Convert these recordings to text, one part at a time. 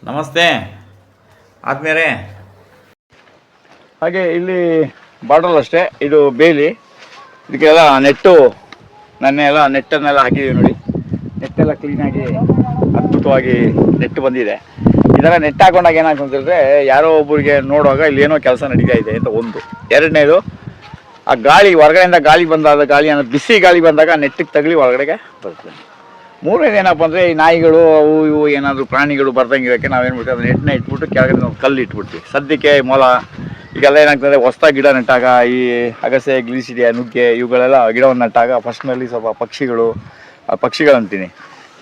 ನಮಸ್ತೆ ಆದ್ಮೇಲೆ ಹಾಗೆ ಇಲ್ಲಿ ಬಾರ್ಡ್ರಲ್ ಅಷ್ಟೇ, ಇದು ಬೇಲಿ. ಇದಕ್ಕೆಲ್ಲ ನೆಟ್ಟು ನೆನ್ನೆಲ್ಲ ನೆಟ್ಟನ್ನೆಲ್ಲ ಹಾಕಿದ್ದೀವಿ ನೋಡಿ. ನೆಟ್ಟೆಲ್ಲ ಕ್ಲೀನಾಗಿ ಅದ್ಭುತವಾಗಿ ನೆಟ್ಟು ಬಂದಿದೆ. ಇದೆಲ್ಲ ನೆಟ್ ಹಾಕೊಂಡಾಗ ಏನಾಗ್ತಂತಂದರೆ ಯಾರೋ ಒಬ್ಬರಿಗೆ ನೋಡುವಾಗ ಇಲ್ಲಿ ಏನೋ ಕೆಲಸ ನಡೀತಾ ಇದೆ ಅಂತ ಒಂದು. ಎರಡನೇದು, ಆ ಗಾಳಿ ಹೊರಗಡೆಯಿಂದ ಗಾಳಿ ಬಂದಾದ ಗಾಳಿ ಅನ್ನೋ ಬಿಸಿ ಗಾಳಿ ಬಂದಾಗ ನೆಟ್ಟಿಗೆ ತಗಲಿ ಒಳಗಡೆಗೆ ಬರ್ತದೆ. ಮೂರನೇದು ಏನಪ್ಪ ಅಂದರೆ ಈ ನಾಯಿಗಳು ಅವು ಇವು ಏನಾದರೂ ಪ್ರಾಣಿಗಳು ಬರ್ದಂಗೆ ಇರೋಕ್ಕೆ ನಾವೇನು ಮಾಡ್ತೀವಿ, ಅದು ನೆಟ್ಟನ್ನ ಇಟ್ಬಿಟ್ಟು ಕೆಳಗಡೆ ನಾವು ಕಲ್ಲು ಇಟ್ಬಿಡ್ತೀವಿ. ಸದ್ಯಕ್ಕೆ ಮೊಲ ಈಗೆಲ್ಲ ಏನಾಗ್ತದೆ, ಹೊಸ ಗಿಡ ನೆಟ್ಟಾಗ ಈ ಅಗಸೆ, ಗ್ಲಿಸಿಡಿಯಾ, ನುಗ್ಗೆ ಇವುಗಳೆಲ್ಲ ಗಿಡವನ್ನು ನೆಟ್ಟಾಗ ಫಸ್ಟ್ನಲ್ಲಿ ಸ್ವಲ್ಪ ಪಕ್ಷಿಗಳಂತೀನಿ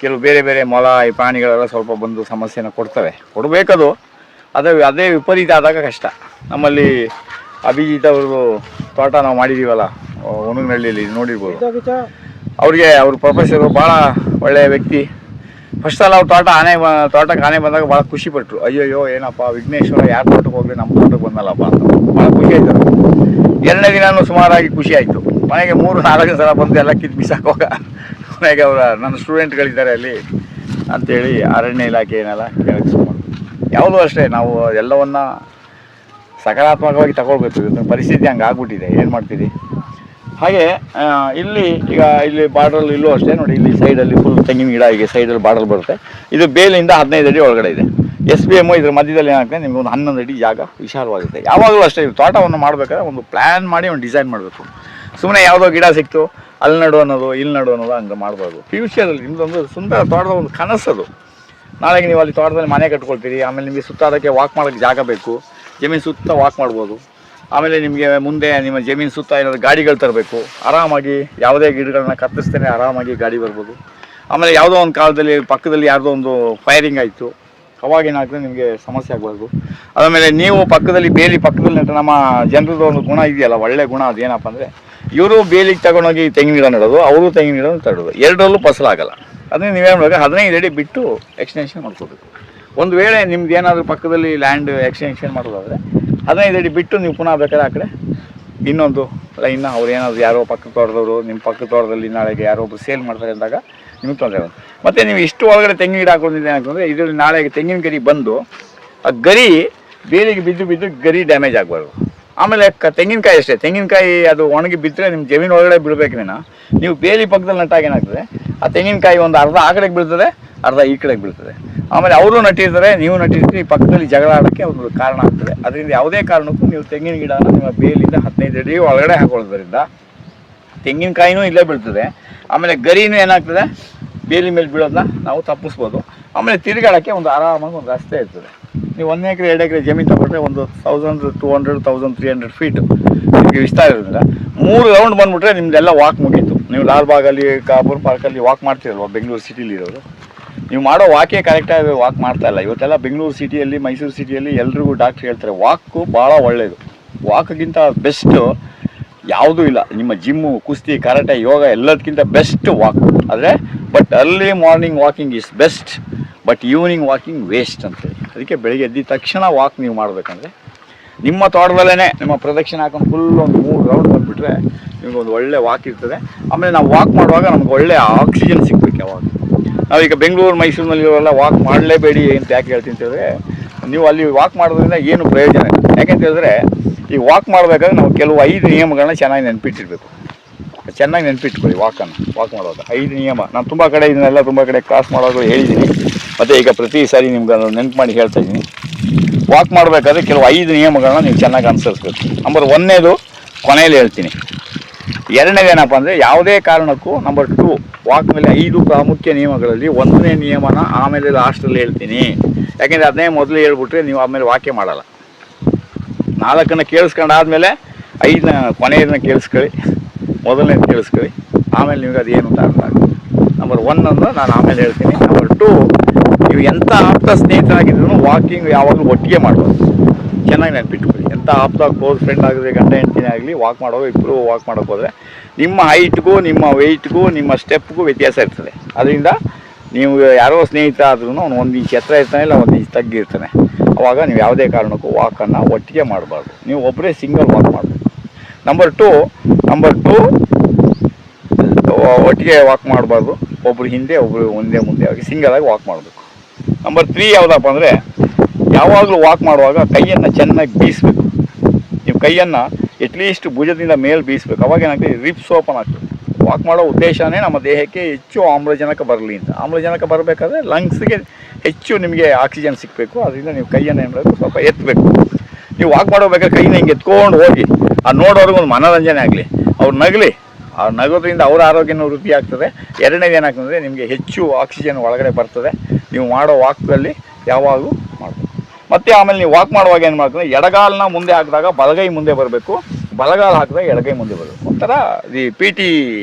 ಕೆಲವು ಬೇರೆ ಬೇರೆ ಮೊಲ ಈ ಪ್ರಾಣಿಗಳೆಲ್ಲ ಸ್ವಲ್ಪ ಬಂದು ಸಮಸ್ಯೆನ ಕೊಡಬೇಕದು. ಅದೇ ವಿಪರೀತ ಆದಾಗ ಕಷ್ಟ. ನಮ್ಮಲ್ಲಿ ಅಭಿಜಿತ್ ಅವ್ರದ್ದು ತೋಟ ನಾವು ಮಾಡಿದ್ದೀವಲ್ಲ ಒಣಗಿನಹಳ್ಳಿಯಲ್ಲಿ, ನೋಡಿರ್ಬೋದು. ಅವ್ರ ಪ್ರೊಫೆಸರು ಭಾಳ ಒಳ್ಳೆಯ ವ್ಯಕ್ತಿ. ಫಸ್ಟ್ ಸಲ ಅವ್ರ ತೋಟಕ್ಕೆ ಆನೆ ಬಂದಾಗ ಭಾಳ ಖುಷಿಪಟ್ಟರು. ಅಯ್ಯಯ್ಯೋ ಏನಪ್ಪ ವಿಘ್ನೇಶ್ವರ ಯಾರ ತೋಟಕ್ಕೆ ಹೋಗಲಿ ನಮ್ಮ ತೋಟಕ್ಕೆ ಬಂದಲ್ಲಪ್ಪ ಅಂತ ಭಾಳ ಖುಷಿ ಆಯ್ತು. ಎರಡನೇ ದಿನವೂ ಸುಮಾರಾಗಿ ಖುಷಿ ಆಯಿತು. ಮನೆಗೆ 3-4 ಸಲ ಬಂದು ಎಲ್ಲ ಕಿತ್ತು ಬಿಸಾಕುವಾಗ ಮನೆಗೆ ನನ್ನ ಸ್ಟೂಡೆಂಟ್ಗಳಿದ್ದಾರೆ ಅಲ್ಲಿ ಅಂಥೇಳಿ ಅರಣ್ಯ ಇಲಾಖೆ ಏನೆಲ್ಲ ಕೇಳಕ್ಕೆ ಸುಮಾರು. ಯಾವುದೂ ಅಷ್ಟೇ, ನಾವು ಎಲ್ಲವನ್ನ ಸಕಾರಾತ್ಮಕವಾಗಿ ತಗೊಳ್ಬೇಕು. ಇವತ್ತು ಪರಿಸ್ಥಿತಿ ಹಂಗೆ ಆಗ್ಬಿಟ್ಟಿದೆ, ಏನು ಮಾಡ್ತೀರಿ. ಹಾಗೆ ಇಲ್ಲಿ ಬಾರ್ಡ್ರಲ್ಲಿ ಇಲ್ಲೂ ಅಷ್ಟೇ ನೋಡಿ. ಇಲ್ಲಿ ಸೈಡಲ್ಲಿ ಫುಲ್ ತೆಂಗಿನ ಗಿಡ, ಹೀಗೆ ಸೈಡಲ್ಲಿ ಬಾರ್ಡರ್ ಬರುತ್ತೆ. ಇದು ಬೇಲಿಂದ 15 ಅಡಿ ಒಳಗಡೆ ಇದೆ. SBM ಇದ್ರ ಮಧ್ಯದಲ್ಲಿ ಏನಾಗ್ತದೆ, ನಿಮ್ಗೆ ಒಂದು 11 ಅಡಿ ಜಾಗ ವಿಶಾಲವಾಗುತ್ತೆ. ಯಾವಾಗಲೂ ಅಷ್ಟೇ, ತೋಟವನ್ನು ಮಾಡಬೇಕಾದ್ರೆ ಒಂದು ಪ್ಲ್ಯಾನ್ ಮಾಡಿ ಒಂದು ಡಿಸೈನ್ ಮಾಡಬೇಕು. ಸುಮ್ಮನೆ ಯಾವುದೋ ಗಿಡ ಸಿಕ್ತು ಅಲ್ಲಿ ನಡು ಅನ್ನೋದು ಇಲ್ಲಿ ನಡು ಅನ್ನೋದು ಹಂಗೆ ಮಾಡ್ಬಾರ್ದು. ಫ್ಯೂಚರಲ್ಲಿ ನಿಮ್ಮದೊಂದು ಸುಂದರ ತೋಟದ ಒಂದು ಕನಸದು. ನಾಳೆಗೆ ನೀವು ಅಲ್ಲಿ ತೋಟದಲ್ಲಿ ಮನೆ ಕಟ್ಕೊಳ್ತೀರಿ, ಆಮೇಲೆ ನಿಮಗೆ ಸುತ್ತಾಡೋಕ್ಕೆ ವಾಕ್ ಮಾಡೋಕ್ಕೆ ಜಾಗ ಬೇಕು. ಜಮೀನು ಸುತ್ತ ವಾಕ್ ಮಾಡ್ಬೋದು. ಆಮೇಲೆ ನಿಮಗೆ ಮುಂದೆ ನಿಮ್ಮ ಜಮೀನು ಸುತ್ತ ಏನಾದರೂ ಗಾಡಿಗಳು ತರಬೇಕು, ಆರಾಮಾಗಿ ಯಾವುದೇ ಗಿಡಗಳನ್ನ ಕತ್ತರಿಸ್ತೇನೆ ಆರಾಮಾಗಿ ಗಾಡಿ ಬರ್ಬೋದು. ಆಮೇಲೆ ಯಾವುದೋ ಒಂದು ಕಾಲದಲ್ಲಿ ಪಕ್ಕದಲ್ಲಿ ಯಾವುದೋ ಒಂದು ಫೈರಿಂಗ್ ಆಯಿತು, ಅವಾಗೇನಾಗ್ತದೆ ನಿಮಗೆ ಸಮಸ್ಯೆ ಆಗಬಾರ್ದು. ಆಮೇಲೆ ನೀವು ಬೇಲಿ ಪಕ್ಕದಲ್ಲಿ ನಮ್ಮ ಜನರದ್ದು ಒಂದು ಗುಣ ಇದೆಯಲ್ಲ, ಒಳ್ಳೆ ಗುಣ. ಅದೇನಪ್ಪ ಅಂದರೆ ಇವರು ಬೇಲಿಗೆ ತಗೊಂಡೋಗಿ ತೆಂಗಿನ ಗಿಡ ನೆಡೋದು, ಅವರು ತೆಂಗಿನ ಗಿಡ ತಡೋದು, ಎರಡರಲ್ಲೂ ಫಸಲಾಗಲ್ಲ. ಅದನ್ನೇ ನೀವೇನು ಮಾಡಬೇಕು, 15 ಅಡಿ ಬಿಟ್ಟು ಎಕ್ಸ್ಟೆನ್ಷನ್ ಮಾಡ್ಕೋಬೇಕು. ಒಂದು ವೇಳೆ ನಿಮ್ದು ಏನಾದರೂ ಪಕ್ಕದಲ್ಲಿ ಲ್ಯಾಂಡ್ ಎಕ್ಸ್ಟೆನ್ಷನ್ ಮಾಡೋದಾದರೆ 15 ಅಡಿ ಬಿಟ್ಟು ನೀವು ಪುನಃ ಬೇಕಾದ್ರೆ ಆ ಕಡೆ ಇನ್ನೊಂದು ಲೈನ್ನ ಅವ್ರು ಏನಾದರೂ ಯಾರೋ ಪಕ್ಕದ ತೋಟದವರು ನಿಮ್ಮ ಪಕ್ಕದ ತೋಟದಲ್ಲಿ ನಾಳೆಗೆ ಯಾರೋ ಒಬ್ಬರು ಸೇಲ್ ಮಾಡ್ತಾರೆ ಅಂದಾಗ ನಿಮ್ಗೆ ತೊಂದರೆ ಆಗುತ್ತೆ. ಮತ್ತು ನೀವು ಇಷ್ಟು ಒಳಗಡೆ ತೆಂಗಿನ ಗಿಡ ಹಾಕೊಂಡಿದ್ದೆ ಅಂತಂದರೆ ಇದರಲ್ಲಿ ನಾಳೆಗೆ ತೆಂಗಿನ ಗರಿ ಬಂದು ಆ ಗರಿ ಬೇಲಿಗೆ ಬಿದ್ದು ಗರಿ ಡ್ಯಾಮೇಜ್ ಆಗಬಾರ್ದು. ಆಮೇಲೆ ತೆಂಗಿನಕಾಯಿ ಅಷ್ಟೇ, ತೆಂಗಿನಕಾಯಿ ಅದು ಒಣಗಿ ಬಿದ್ದರೆ ನಿಮ್ಮ ಜಮೀನು ಒಳಗಡೆ ಬೀಳಬೇಕೇನೋ. ನೀವು ಬೇಲಿ ಪಕ್ಕದಲ್ಲಿ ನಟ್ಟಾಗ ಏನಾಗ್ತದೆ, ಆ ತೆಂಗಿನಕಾಯಿ ಒಂದು ಅರ್ಧ ಆ ಕಡೆಗೆ ಬೀಳ್ತದೆ, ಅರ್ಧ ಈ ಕಡೆಗೆ ಬೀಳ್ತದೆ. ಆಮೇಲೆ ಅವರು ನಟ್ಟಿರ್ತಾರೆ, ನೀವು ನಟ್ಟಿರ್ತೀರಿ, ಪಕ್ಕದಲ್ಲಿ ಜಗಳ ಆಡೋಕ್ಕೆ ಒಂದು ಕಾರಣ ಆಗ್ತದೆ. ಅದರಿಂದ ಯಾವುದೇ ಕಾರಣಕ್ಕೂ ನೀವು ತೆಂಗಿನ ಗಿಡನ ನಿಮ್ಮ ಬೇಲಿಂದ 15 ಅಡಿ ಒಳಗಡೆ ಹಾಕೊಳ್ಳೋದ್ರಿಂದ ತೆಂಗಿನಕಾಯಿನೂ ಇಲ್ಲೇ ಬೀಳ್ತದೆ. ಆಮೇಲೆ ಗರಿನೂ ಏನಾಗ್ತದೆ, ಬೇಲಿ ಮೇಲೆ ಬೀಳೋದನ್ನ ನಾವು ತಪ್ಪಿಸ್ಬೋದು. ಆಮೇಲೆ ತಿರುಗಾಡೋಕ್ಕೆ ಒಂದು ಆರಾಮಾಗಿ ಒಂದು ರಸ್ತೆ ಇರ್ತದೆ. ನೀವು 1 ಎಕರೆ 2 ಎಕರೆ ಜಮೀನು ತಗೊಂಡ್ರೆ ಒಂದು 1200-1300 ಫೀಟು ನಿಮಗೆ ವಿಸ್ತಾರ ಇರೋದ್ರಿಂದ 3 ರೌಂಡ್ ಬಂದುಬಿಟ್ರೆ ನಿಮ್ಮದೆಲ್ಲ ವಾಕ್ ಮುಗೀತು. ನೀವು ಲಾಲ್ಬಾಗಲ್ಲಿ, ಕಾಪೂರ್ ಪಾರ್ಕಲ್ಲಿ ವಾಕ್ ಮಾಡ್ತೀರಲ್ವ, ಬೆಂಗಳೂರು ಸಿಟಿಲಿ ಇರೋರು, ನೀವು ಮಾಡೋ ವಾಕೇ ಕರೆಕ್ಟಾಗಿ ವಾಕ್ ಮಾಡ್ತಾಯಿಲ್ಲ. ಇವತ್ತೆಲ್ಲ ಬೆಂಗಳೂರು ಸಿಟಿಯಲ್ಲಿ, ಮೈಸೂರು ಸಿಟಿಯಲ್ಲಿ ಎಲ್ರಿಗೂ ಡಾಕ್ಟ್ರ್ ಹೇಳ್ತಾರೆ ವಾಕು ಭಾಳ ಒಳ್ಳೆಯದು. ವಾಕ್ಗಿಂತ ಬೆಸ್ಟು ಯಾವುದೂ ಇಲ್ಲ. ನಿಮ್ಮ ಜಿಮ್ಮು, ಕುಸ್ತಿ, ಕರಾಟೆ, ಯೋಗ ಎಲ್ಲದಕ್ಕಿಂತ ಬೆಸ್ಟ್ ವಾಕ್. ಆದರೆ early morning walking is best, but evening walking waste ಅಂತೇಳಿ. ಅದಕ್ಕೆ ಬೆಳಿಗ್ಗೆ ಎದ್ದ ತಕ್ಷಣ ವಾಕ್ ನೀವು ಮಾಡಬೇಕಂದ್ರೆ ನಿಮ್ಮ ತೋಟದಲ್ಲೇ ನಿಮ್ಮ ಪ್ರದಕ್ಷಿಣೆ ಹಾಕೊಂಡು ಫುಲ್ ಒಂದು 3 ರೌಂಡ್ ಬಂದುಬಿಟ್ರೆ ನಿಮಗೊಂದು ಒಳ್ಳೆ ವಾಕ್ ಇರ್ತದೆ. ಆಮೇಲೆ ನಾವು ವಾಕ್ ಮಾಡುವಾಗ ನಮ್ಗೆ ಒಳ್ಳೆ ಆಕ್ಸಿಜನ್ ಸಿಗ್ಬೇಕು. ಯಾವಾಗ ನಾವೀಗ ಬೆಂಗಳೂರು ಮೈಸೂರಿನಲ್ಲಿರೋಲ್ಲ ವಾಕ್ ಮಾಡಲೇಬೇಡಿ ಅಂತ ಯಾಕೆ ಹೇಳ್ತೀನಿ ಅಂತೇಳಿದ್ರೆ, ನೀವು ಅಲ್ಲಿ ವಾಕ್ ಮಾಡೋದ್ರಿಂದ ಏನು ಪ್ರಯೋಜನ ಇಲ್ಲ. ಯಾಕೆಂತ ಹೇಳಿದ್ರೆ ಈ ವಾಕ್ ಮಾಡಬೇಕಾದ್ರೆ ನಾವು ಕೆಲವು 5 ನಿಯಮಗಳನ್ನ ಚೆನ್ನಾಗಿ ನೆನಪಿಟ್ಟಿರ್ಬೇಕು. ಚೆನ್ನಾಗಿ ನೆನಪಿಟ್ಕೊಳ್ಳಿ ವಾಕ್ ಮಾಡುವಾಗ 5 ನಿಯಮ. ನಾನು ತುಂಬ ಕಡೆ ಕ್ರಾಸ್ ಮಾಡೋದು ಹೇಳಿದ್ದೀನಿ, ಮತ್ತು ಈಗ ಪ್ರತಿ ಸಾರಿ ನಿಮ್ಗೆ ನೆನಪು ಮಾಡಿ ಹೇಳ್ತಾ ಇದ್ದೀನಿ. ವಾಕ್ ಮಾಡಬೇಕಾದ್ರೆ ಕೆಲವು 5 ನಿಯಮಗಳನ್ನ ನೀವು ಚೆನ್ನಾಗಿ ಅನುಸರಿಸ್ಬೇಕು. ನಂಬರ್ 1ನೇದು ಕೊನೆಯಲ್ಲಿ ಹೇಳ್ತೀನಿ. 2ನೇದು ಏನಪ್ಪ ಅಂದರೆ ಯಾವುದೇ ಕಾರಣಕ್ಕೂ ನಂಬರ್ 2 ವಾಕ್ ಮೇಲೆ 5 ಪ್ರಾಮುಖ್ಯ ನಿಯಮಗಳಲ್ಲಿ 1ನೇ ನಿಯಮನ ಆಮೇಲೆ ಲಾಸ್ಟಲ್ಲಿ ಹೇಳ್ತೀನಿ. ಯಾಕೆಂದರೆ ಅದನ್ನೇ ಮೊದಲು ಹೇಳ್ಬಿಟ್ರೆ ನೀವು ಆಮೇಲೆ ವಾಕ್ಯ ಮಾಡಲ್ಲ. 4ನ್ನು ಕೇಳಿಸ್ಕೊಂಡಾದ್ಮೇಲೆ 5ನ ಕೊನೆಯದನ್ನ ಕೇಳಿಸ್ಕೊಳ್ಳಿ, ಮೊದಲನೇದು ಕೇಳಿಸ್ಕೊಳ್ಳಿ, ಆಮೇಲೆ ನಿಮಗೆ ಅದು ಏನು ಅಂತ ಅರ್ಥ ಆಗುತ್ತೆ. ನಂಬರ್ 1 ನಾನು ಆಮೇಲೆ ಹೇಳ್ತೀನಿ. ನಂಬರ್ 2, ನೀವು ಎಂಥ ಆಪ್ತ ಸ್ನೇಹಿತರಾಗಿದ್ರು ವಾಕಿಂಗ್ ಯಾವಾಗಲೂ ಒಟ್ಟಿಗೆ ಮಾಡ್ಬೋದು. ಚೆನ್ನಾಗಿ ನೆನಪಿಟ್ಕೊಳ್ಳಿ. ಎಂಥ ಆಪ್ತ ಕ್ಲೋಸ್ ಫ್ರೆಂಡ್ ಆಗಿದ್ರೆ ಗಂಡ ಹೆಂಡತಿನೇ ಆಗಲಿ, ವಾಕ್ ಮಾಡೋದು ಇಬ್ಬರು ವಾಕ್ ಮಾಡೋಕ್ಕೆ ಹೋದರೆ ನಿಮ್ಮ ಹೈಟ್ಗೂ ನಿಮ್ಮ ವೆಯ್ಟ್ಗೂ ನಿಮ್ಮ ಸ್ಟೆಪ್ಗೂ ವ್ಯತ್ಯಾಸ ಇರ್ತದೆ. ಅದರಿಂದ ನೀವು ಯಾರೋ ಸ್ನೇಹಿತ ಆದ್ರೂ ಅವನು 1 ಇಂಚ್ ಎತ್ತರ ಇರ್ತಾನೆ, ಇಲ್ಲ 1 ಇಂಚ್ ತಗ್ಗಿರ್ತಾನೆ. ಅವಾಗ ನೀವು ಯಾವುದೇ ಕಾರಣಕ್ಕೂ ವಾಕನ್ನು ಒಟ್ಟಿಗೆ ಮಾಡಬಾರ್ದು. ನೀವು ಒಬ್ಬರೇ ಸಿಂಗಲ್ ವಾಕ್ ಮಾಡಬೇಕು. ನಂಬರ್ 2 ಒಟ್ಟಿಗೆ ವಾಕ್ ಮಾಡಬಾರ್ದು. ಒಬ್ಬರು ಹಿಂದೆ ಒಬ್ಬರು ಮುಂದೆ ಆಗಿ ಸಿಂಗಲಾಗಿ ವಾಕ್ ಮಾಡಬೇಕು. ನಂಬರ್ 3 ಯಾವುದಪ್ಪ ಅಂದರೆ ಯಾವಾಗಲೂ ವಾಕ್ ಮಾಡುವಾಗ ಕೈಯನ್ನು ಚೆನ್ನಾಗಿ ಬೀಸಬೇಕು. ನೀವು ಕೈಯನ್ನು ಎಟ್ಲೀಸ್ಟ್ ಭುಜದಿಂದ ಮೇಲೆ ಬೀಸಬೇಕು. ಅವಾಗ ಏನಾಗ್ತದೆ, ರಿಪ್ಸ್ ಓಪನ್ ಆಗ್ತದೆ. ವಾಕ್ ಮಾಡೋ ಉದ್ದೇಶನೇ ನಮ್ಮ ದೇಹಕ್ಕೆ ಹೆಚ್ಚು ಆಮ್ಲಜನಕ ಬರಲಿ ಅಂತ. ಆಮ್ಲಜನಕ ಬರಬೇಕಾದ್ರೆ ಲಂಗ್ಸ್ಗೆ ಹೆಚ್ಚು ನಿಮಗೆ ಆಕ್ಸಿಜನ್ ಸಿಗಬೇಕು. ಅದರಿಂದ ನೀವು ಕೈಯನ್ನು ಏನು ಮಾಡಬೇಕು, ಸ್ವಲ್ಪ ಎತ್ತಬೇಕು. ನೀವು ವಾಕ್ ಮಾಡೋಬೇಕಾದ್ರೆ ಕೈನ ಹಿಂಗೆ ಎತ್ಕೊಂಡು ಹೋಗಿ ನೋಡೋರ್ಗೆ ಒಂದು ಮನೋರಂಜನೆ ಆಗಲಿ, ಅವ್ರು ನಗಲಿ. ಅವ್ರು ನಗೋದ್ರಿಂದ ಅವ್ರ ಆರೋಗ್ಯನೂ ವೃದ್ಧಿ ಆಗ್ತದೆ. ಎರಡನೇದು ಏನಾಗ್ತದೆ, ನಿಮಗೆ ಹೆಚ್ಚು ಆಕ್ಸಿಜನ್ ಒಳಗಡೆ ಬರ್ತದೆ. ನೀವು ಮಾಡೋ ವಾಕಲ್ಲಿ ಯಾವಾಗಲೂ ಮಾಡಬೇಕು. ಮತ್ತು ಆಮೇಲೆ ನೀವು ವಾಕ್ ಮಾಡುವಾಗ ಏನು ಮಾಡ್ತದೆ, ಎಡಗಾಲನ್ನ ಮುಂದೆ ಹಾಕಿದಾಗ ಬಲಗೈ ಮುಂದೆ ಬರಬೇಕು, ಬಲಗಾಲ ಹಾಕಿದಾಗ ಎಡಗೈ ಮುಂದೆ ಬರಬೇಕು. ಒಂಥರ ಈ PT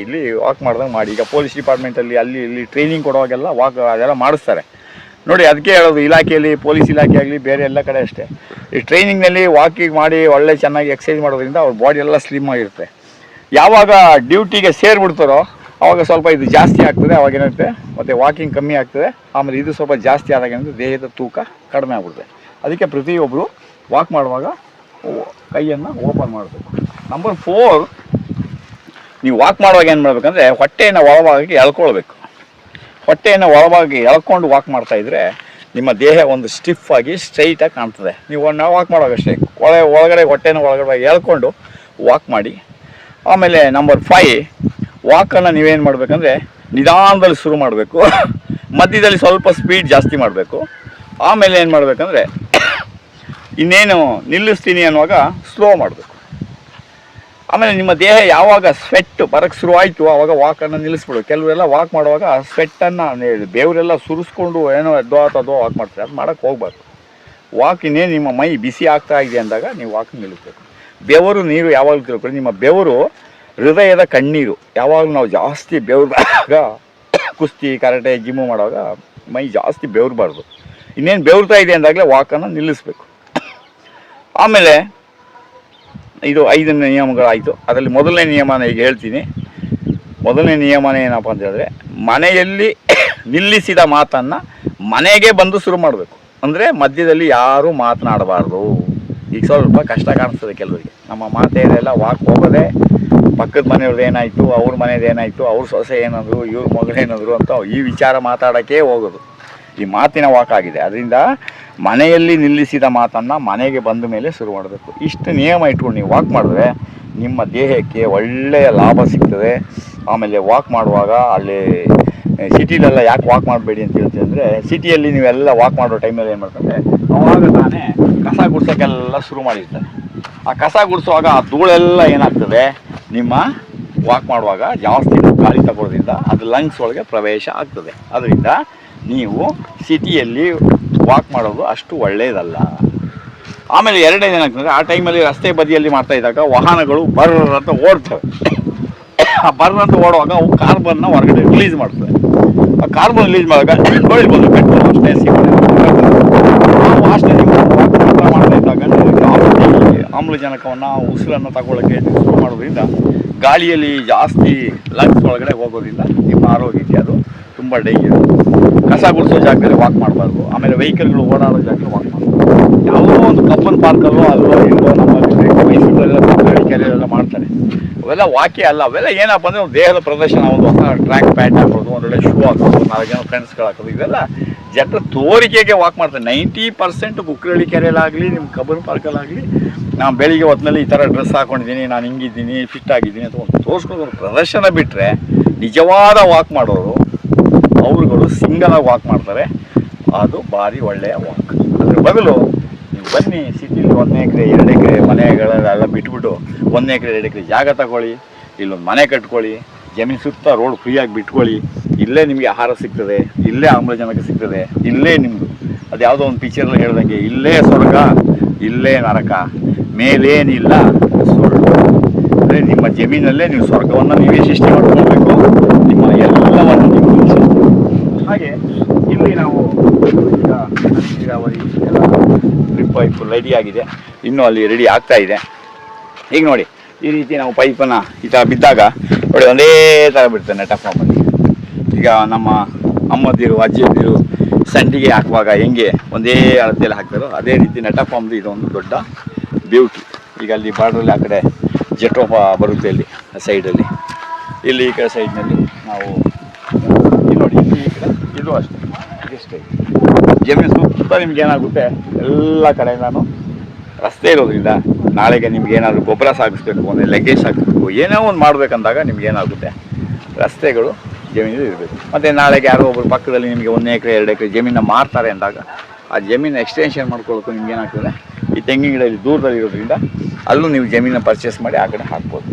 ವಾಕ್ ಮಾಡ್ದಂಗೆ ಮಾಡಿ. ಈಗ ಪೊಲೀಸ್ ಡಿಪಾರ್ಟ್ಮೆಂಟಲ್ಲಿ ಅಲ್ಲಿ ಇಲ್ಲಿ ಟ್ರೈನಿಂಗ್ ಕೊಡುವಾಗೆಲ್ಲ ವಾಕ್ ಅದೆಲ್ಲ ಮಾಡಿಸ್ತಾರೆ ನೋಡಿ. ಅದಕ್ಕೆ ಹೇಳೋದು, ಇಲಾಖೆಯಲ್ಲಿ ಪೊಲೀಸ್ ಇಲಾಖೆ ಆಗಲಿ ಬೇರೆ ಎಲ್ಲ ಕಡೆ ಅಷ್ಟೇ, ಈ ಟ್ರೈನಿಂಗ್ನಲ್ಲಿ ವಾಕಿಂಗ್ ಮಾಡಿ ಒಳ್ಳೆ ಚೆನ್ನಾಗಿ ಎಕ್ಸಸೈಸ್ ಮಾಡೋದ್ರಿಂದ ಅವ್ರ ಬಾಡಿ ಎಲ್ಲ ಸ್ಲಿಮ್ ಆಗಿರುತ್ತೆ. ಯಾವಾಗ ಡ್ಯೂಟಿಗೆ ಸೇರಿಬಿಡ್ತಾರೋ ಆವಾಗ ಸ್ವಲ್ಪ ಇದು ಜಾಸ್ತಿ ಆಗ್ತದೆ. ಅವಾಗ ಏನಾಗುತ್ತೆ, ಮತ್ತು ವಾಕಿಂಗ್ ಕಮ್ಮಿ ಆಗ್ತದೆ. ಆಮೇಲೆ ಇದು ಸ್ವಲ್ಪ ಜಾಸ್ತಿ ಆದಾಗ ಏನಾಗುತ್ತೆ, ದೇಹದ ತೂಕ ಕಡಿಮೆ ಆಗ್ಬಿಡುತ್ತೆ. ಅದಕ್ಕೆ ಪ್ರತಿಯೊಬ್ಬರು ವಾಕ್ ಮಾಡುವಾಗ ಕೈಯನ್ನು ಓಪನ್ ಮಾಡಬೇಕು. ನಂಬರ್ 4, ನೀವು ವಾಕ್ ಮಾಡುವಾಗ ಏನು ಮಾಡಬೇಕಂದ್ರೆ, ಹೊಟ್ಟೆಯನ್ನು ಒಳಭಾಗಕ್ಕೆ ಎಳ್ಕೊಳ್ಬೇಕು. ಹೊಟ್ಟೆಯನ್ನು ಒಳಭಾಗಕ್ಕೆ ಎಳ್ಕೊಂಡು ವಾಕ್ ಮಾಡ್ತಾಯಿದ್ರೆ ನಿಮ್ಮ ದೇಹ ಒಂದು ಸ್ಟಿಫ್ ಆಗಿ ಸ್ಟ್ರೈಟಾಗಿ ಕಾಣ್ತದೆ. ನೀವು ವಾಕ್ ಮಾಡುವಾಗ ಅಷ್ಟೇ ಒಳಗಡೆ ಹೊಟ್ಟೆನ ಒಳಗಡೆ ಎಳ್ಕೊಂಡು ವಾಕ್ ಮಾಡಿ. ಆಮೇಲೆ ನಂಬರ್ 5, ವಾಕನ್ನು ನೀವೇನು ಮಾಡಬೇಕಂದ್ರೆ ನಿಧಾನದಲ್ಲಿ ಶುರು ಮಾಡಬೇಕು. ಮಧ್ಯದಲ್ಲಿ ಸ್ವಲ್ಪ ಸ್ಪೀಡ್ ಜಾಸ್ತಿ ಮಾಡಬೇಕು. ಆಮೇಲೆ ಏನು ಮಾಡಬೇಕಂದ್ರೆ, ಇನ್ನೇನು ನಿಲ್ಲಿಸ್ತೀನಿ ಅನ್ನುವಾಗ ಸ್ಲೋ ಮಾಡಬೇಕು. ಆಮೇಲೆ ನಿಮ್ಮ ದೇಹ ಯಾವಾಗ ಸ್ವೆಟ್ ಬರೋಕ್ಕೆ ಶುರುವಾಯಿತು ಆವಾಗ ವಾಕನ್ನು ನಿಲ್ಲಿಸ್ಬಿಡು. ಕೆಲವರೆಲ್ಲ ವಾಕ್ ಮಾಡುವಾಗ ಸ್ವೆಟ್ಟನ್ನು ಬೇವರೆಲ್ಲ ಸುರಿಸ್ಕೊಂಡು ಏನೋ ಅದೋ ವಾಕ್ ಮಾಡ್ತಾರೆ. ಅದು ಮಾಡೋಕ್ಕೆ ಹೋಗ್ಬಾರ್ದು. ವಾಕ್ ಇನ್ನೇನು ನಿಮ್ಮ ಮೈ ಬಿಸಿ ಆಗ್ತಾ ಇದೆ ಅಂದಾಗ ನೀವು ವಾಕ್ ನಿಲ್ಲಿಸ್ಬೇಕು. ಬೆವರು ನೀರು ಯಾವಾಗಲೂ ತಿಳ್ಕೊಳ್ಳಿ, ನಿಮ್ಮ ಬೆವರು ಹೃದಯದ ಕಣ್ಣೀರು. ಯಾವಾಗಲೂ ನಾವು ಜಾಸ್ತಿ ಬೆವರ್ದಾಗ ಕುಸ್ತಿ ಕರಾಟೆ ಜಿಮ್ಮು ಮಾಡುವಾಗ ಮೈ ಜಾಸ್ತಿ ಬೆವರಬಾರ್ದು. ಇನ್ನೇನು ಬೆವರ್ತಾ ಇದೆ ಅಂದಾಗಲೇ ವಾಕನ್ನು ನಿಲ್ಲಿಸ್ಬೇಕು. ಆಮೇಲೆ ಇದು 5 ನಿಯಮಗಳಾಯಿತು. ಅದರಲ್ಲಿ ಮೊದಲನೇ ನಿಯಮನ ಈಗ ಹೇಳ್ತೀನಿ. ಮೊದಲನೇ ನಿಯಮನ ಏನಪ್ಪ ಅಂತ ಹೇಳಿದ್ರೆ, ಮನೆಯಲ್ಲಿ ನಿಲ್ಲಿಸಿದ ಮಾತನ್ನು ಮನೆಗೆ ಬಂದು ಶುರು ಮಾಡಬೇಕು. ಅಂದರೆ ಮಧ್ಯದಲ್ಲಿ ಯಾರೂ ಮಾತನಾಡಬಾರ್ದು. ಈಗ ಸ್ವಲ್ಪ ಕಷ್ಟ ಕಾಣಿಸ್ತದೆ ಕೆಲವರಿಗೆ. ನಮ್ಮ ಮಾತೇನೆಲ್ಲ ವಾಕ್ ಹೋಗೋದೆ ಪಕ್ಕದ ಮನೆಯವ್ರದ್ದು ಏನಾಯಿತು, ಅವ್ರ ಮನೇದು ಏನಾಯಿತು, ಅವ್ರ ಸೊಸೆ ಏನಂದರು, ಇವ್ರ ಮಗಳೇನಾದ್ರು ಅಂತ ಈ ವಿಚಾರ ಮಾತಾಡೋಕ್ಕೆ ಹೋಗೋದು. ಈ ಮಾತಿನ ವಾಕ್ ಆಗಿದೆ. ಅದರಿಂದ ಮನೆಯಲ್ಲಿ ನಿಲ್ಲಿಸಿದ ಮಾತನ್ನು ಮನೆಗೆ ಬಂದ ಮೇಲೆ ಶುರು ಮಾಡಬೇಕು. ಇಷ್ಟು ನಿಯಮ ಇಟ್ಕೊಂಡು ನೀವು ವಾಕ್ ಮಾಡಿದ್ರೆ ನಿಮ್ಮ ದೇಹಕ್ಕೆ ಒಳ್ಳೆಯ ಲಾಭ ಸಿಗ್ತದೆ. ಆಮೇಲೆ ವಾಕ್ ಮಾಡುವಾಗ ಅಲ್ಲಿ ಸಿಟಿಲೆಲ್ಲ ಯಾಕೆ ವಾಕ್ ಮಾಡಬೇಡಿ ಅಂತ ಹೇಳ್ತೀವಿ ಅಂದರೆ, ಸಿಟಿಯಲ್ಲಿ ನೀವೆಲ್ಲ ವಾಕ್ ಮಾಡೋ ಟೈಮಲ್ಲಿ ಏನು ಮಾಡ್ತಾರೆ, ಅವಾಗ ತಾನೇ ಕಸ ಗುಡ್ಸೋಕ್ಕೆಲ್ಲ ಶುರು ಮಾಡಿರ್ತಾರೆ. ಆ ಕಸ ಗುಡಿಸುವಾಗ ಆ ಧೂಳೆಲ್ಲ ಏನಾಗ್ತದೆ, ನಿಮ್ಮ ವಾಕ್ ಮಾಡುವಾಗ ಜಾಸ್ತಿ ಗಾಳಿ ತಗೊಳ್ಳೋದ್ರಿಂದ ಅದು ಲಂಗ್ಸ್ ಒಳಗೆ ಪ್ರವೇಶ ಆಗ್ತದೆ. ಅದರಿಂದ ನೀವು ಸಿಟಿಯಲ್ಲಿ ವಾಕ್ ಮಾಡೋದು ಅಷ್ಟು ಒಳ್ಳೆಯದಲ್ಲ. ಆಮೇಲೆ ಎರಡನೇದು ಏನಾಗ್ತದೆ, ಆ ಟೈಮಲ್ಲಿ ರಸ್ತೆ ಬದಿಯಲ್ಲಿ ಮಾಡ್ತಾ ಇದ್ದಾಗ ವಾಹನಗಳು ಬರ್ರ ಅಂತ ಓಡ್ತವೆ. ಆ ಬರ್ರ ಅಂತ ಓಡುವಾಗ ಅವು ಕಾರ್ಬನ್ನ ಹೊರಗಡೆ ರಿಲೀಸ್ ಮಾಡ್ತವೆ. ಆ ಕಾರ್ಬನ್ ರಿಲೀಸ್ ಮಾಡಿದಾಗ ನೋಡಿರ್ಬೋದು, ಪೆಟ್ರೋಲ್ ಅಷ್ಟೇ ಸಿಗುತ್ತೆ. ಅಷ್ಟೇ ನೀವು ವಾಕ್ ಮಾಡ್ತಾ ಇದ್ದಾಗ ಜಾಸ್ತಿ ಆಮ್ಲಜನಕವನ್ನು ಉಸಿರನ್ನು ತಗೊಳ್ಳೋಕ್ಕೆ ಶುರು ಮಾಡೋದ್ರಿಂದ ಗಾಳಿಯಲ್ಲಿ ಜಾಸ್ತಿ ಲಂಗ್ಸ್ ಒಳಗಡೆ ಹೋಗೋದ್ರಿಂದ ನಿಮ್ಮ ಆರೋಗ್ಯಕ್ಕೆ ಅದು ತುಂಬ ಡೇಂಜರ್. ಕಸ ಗುಡಿಸೋ ಜಾಗದಲ್ಲಿ ವಾಕ್ ಮಾಡಬಾರ್ದು. ಆಮೇಲೆ ವೆಹಿಕಲ್ಗಳು ಓಡಾಡೋ ಜಾಗದಲ್ಲಿ ವಾಕ್ ಮಾಡಬಾರ್ದು. ಯಾವುದೋ ಒಂದು ಕಬ್ಬನ್ ಪಾರ್ಕಲ್ಲೋ ಅಲ್ಲೋ ಇಲ್ಲೋ ನಮ್ಮ ಮೈಸೂರಲ್ಲೆಲ್ಲ ಕೆರೆಯಲ್ಲೆಲ್ಲ ಮಾಡ್ತಾರೆ. ಅವೆಲ್ಲ ವಾಕೇ ಅಲ್ಲ. ಅವೆಲ್ಲ ಏನಪ್ಪ ಅಂದರೆ ಒಂದು ದೇಹದ ಪ್ರದರ್ಶನ, ಒಂದು ಹೊಸ ಟ್ರ್ಯಾಕ್ ಪ್ಯಾಂಟ್ ಹಾಕೋದು, ಒಂದೊಳ್ಳೆ ಶೂ ಹಾಕೋದು, 4 ಜನ ಫ್ರೆಂಡ್ಸ್ಗಳು ಹಾಕೋದು, ಇವೆಲ್ಲ ಜನರ ತೋರಿಕೆಗೆ ವಾಕ್ ಮಾಡ್ತಾರೆ. 90% ಕುಕ್ಕರಳ್ಳಿ ಕೆರೆಯಲ್ಲಾಗಲಿ ನಿಮ್ಮ ಕಬ್ಬನ್ ಪಾರ್ಕಲ್ಲಾಗಲಿ ನಾನು ಬೆಳಿಗ್ಗೆ ಹೊತ್ತಿನಲ್ಲಿ ಈ ಥರ ಡ್ರೆಸ್ ಹಾಕ್ಕೊಂಡಿದ್ದೀನಿ, ನಾನು ಹಿಂಗಿದ್ದೀನಿ, ಫಿಟ್ ಆಗಿದ್ದೀನಿ ಅಂತ ಒಂದು ತೋರಿಸ್ಕೊಂಡು ಒಂದು ಪ್ರದರ್ಶನ ಬಿಟ್ಟರೆ, ನಿಜವಾದ ವಾಕ್ ಮಾಡೋರು ಅವ್ರುಗಳು ಸಿಂಗಲಾಗಿ ವಾಕ್ ಮಾಡ್ತಾರೆ. ಅದು ಭಾರಿ ಒಳ್ಳೆಯ ವಾಕ್. ಅದ್ರ ಬದಲು ನೀವು ಬನ್ನಿ, ಸಿಟಿಲಿ 1 ಎಕರೆ 2 ಎಕರೆ ಮನೆಗಳೆಲ್ಲ ಬಿಟ್ಬಿಟ್ಟು 1 ಎಕರೆ 2 ಎಕರೆ ಜಾಗ ತಗೊಳ್ಳಿ, ಇಲ್ಲೊಂದು ಮನೆ ಕಟ್ಕೊಳ್ಳಿ, ಜಮೀನು ಸುತ್ತ ರೋಡ್ ಫ್ರೀಯಾಗಿ ಬಿಟ್ಕೊಳ್ಳಿ. ಇಲ್ಲೇ ನಿಮಗೆ ಆಹಾರ ಸಿಗ್ತದೆ, ಇಲ್ಲೇ ಆಮ್ಲಜನಕ ಸಿಗ್ತದೆ, ಇಲ್ಲೇ ನಿಮ್ಮದು ಅದು ಯಾವುದೋ ಒಂದು ಪಿಕ್ಚರಲ್ಲಿ ಹೇಳ್ದಂಗೆ ಇಲ್ಲೇ ಸ್ವರ್ಗ ಇಲ್ಲೇ ನರಕ, ಮೇಲೇನಿಲ್ಲ ಸುಳ್ಳು. ಅಂದರೆ ನಿಮ್ಮ ಜಮೀನಲ್ಲೇ ನೀವು ಸ್ವರ್ಗವನ್ನು ನೀವೇ ಸೃಷ್ಟಿ ಮಾಡ್ಕೊಳ್ಬೇಕು, ನಿಮ್ಮ ಎಲ್ಲವನ್ನು ನೀವು ಹಾಗೆ. ಇಲ್ಲಿ ನಾವು ಈಗ ನೀರಾವರಿ ಎಲ್ಲ ಡ್ರಿಪ್ ಪೈಪ್ ರೆಡಿ ಆಗಿದೆ, ಇನ್ನೂ ಅಲ್ಲಿ ರೆಡಿ ಆಗ್ತಾ ಇದೆ. ಈಗ ನೋಡಿ, ಈ ರೀತಿ ನಾವು ಪೈಪನ್ನು ಈ ಥರ ಬಿದ್ದಾಗ ನೋಡಿ ಒಂದೇ ಥರ ಬಿಡ್ತಾರೆ ನೆಟ ಫಾರ್ಮಲ್ಲಿ. ಈಗ ನಮ್ಮ ಅಮ್ಮದಿರು ಅಜ್ಜಿಯದಿರು ಸಂಡಿಗೆ ಹಾಕುವಾಗ ಹೆಂಗೆ ಒಂದೇ ಅಳತೆಯಲ್ಲಿ ಹಾಕ್ತಾರೋ ಅದೇ ರೀತಿ ನೆಟ ಫಾರ್ಮ್ದು ಇದೊಂದು ದೊಡ್ಡ ಬ್ಯೂಟಿ. ಈಗ ಅಲ್ಲಿ ಬಾರ್ಡ್ರಲ್ಲಿ ಆ ಕಡೆ ಜೆಟೋಫ ಬರುತ್ತೆ, ಅಲ್ಲಿ ಸೈಡಲ್ಲಿ, ಇಲ್ಲಿ ಈ ಕಡೆ ಸೈಡ್ನಲ್ಲಿ ನಾವು ಇಲ್ಲಿ ನೋಡಿ, ಈ ಕಡೆ ಇದು ಅಷ್ಟೇ, ಇಷ್ಟೇ. ಜಮೀನು ಸುತ್ತ ನಿಮ್ಗೆ ಏನಾಗುತ್ತೆ ಎಲ್ಲ ಕಡೆ ನಾನು ರಸ್ತೆ ಇರೋದ್ರಿಂದ ನಾಳೆಗೆ ನಿಮ್ಗೆ ಏನಾದರೂ ಗೊಬ್ಬರ ಸಾಗಿಸ್ಬೇಕು ಅಂದರೆ ಲಗೇಜ್ ಹಾಕಿಸ್ಬೇಕು ಏನೋ ಒಂದು ಮಾಡಬೇಕಂದಾಗ ನಿಮ್ಗೆ ಏನಾಗುತ್ತೆ ರಸ್ತೆಗಳು ಜಮೀನು ಇರಬೇಕು. ಮತ್ತು ನಾಳೆಗೆ ಯಾರೋ ಒಬ್ಬರು ಪಕ್ಕದಲ್ಲಿ ನಿಮಗೆ 1 ಎಕರೆ 2 ಎಕರೆ ಜಮೀನ ಮಾರ್ತಾರೆ ಅಂದಾಗ ಆ ಜಮೀನು ಎಕ್ಸ್ಟೆನ್ಷನ್ ಮಾಡ್ಕೊಳ್ಳೋಕ್ಕೂ ನಿಮ್ಗೆ ಏನಾಗ್ತದೆ ಈ ತೆಂಗಿನ ಗಿಡ ಇಲ್ಲಿ ದೂರದಲ್ಲಿ ಇರೋದ್ರಿಂದ ಅಲ್ಲೂ ನೀವು ಜಮೀನ ಪರ್ಚೇಸ್ ಮಾಡಿ ಆ ಕಡೆ ಹಾಕ್ಬೋದು.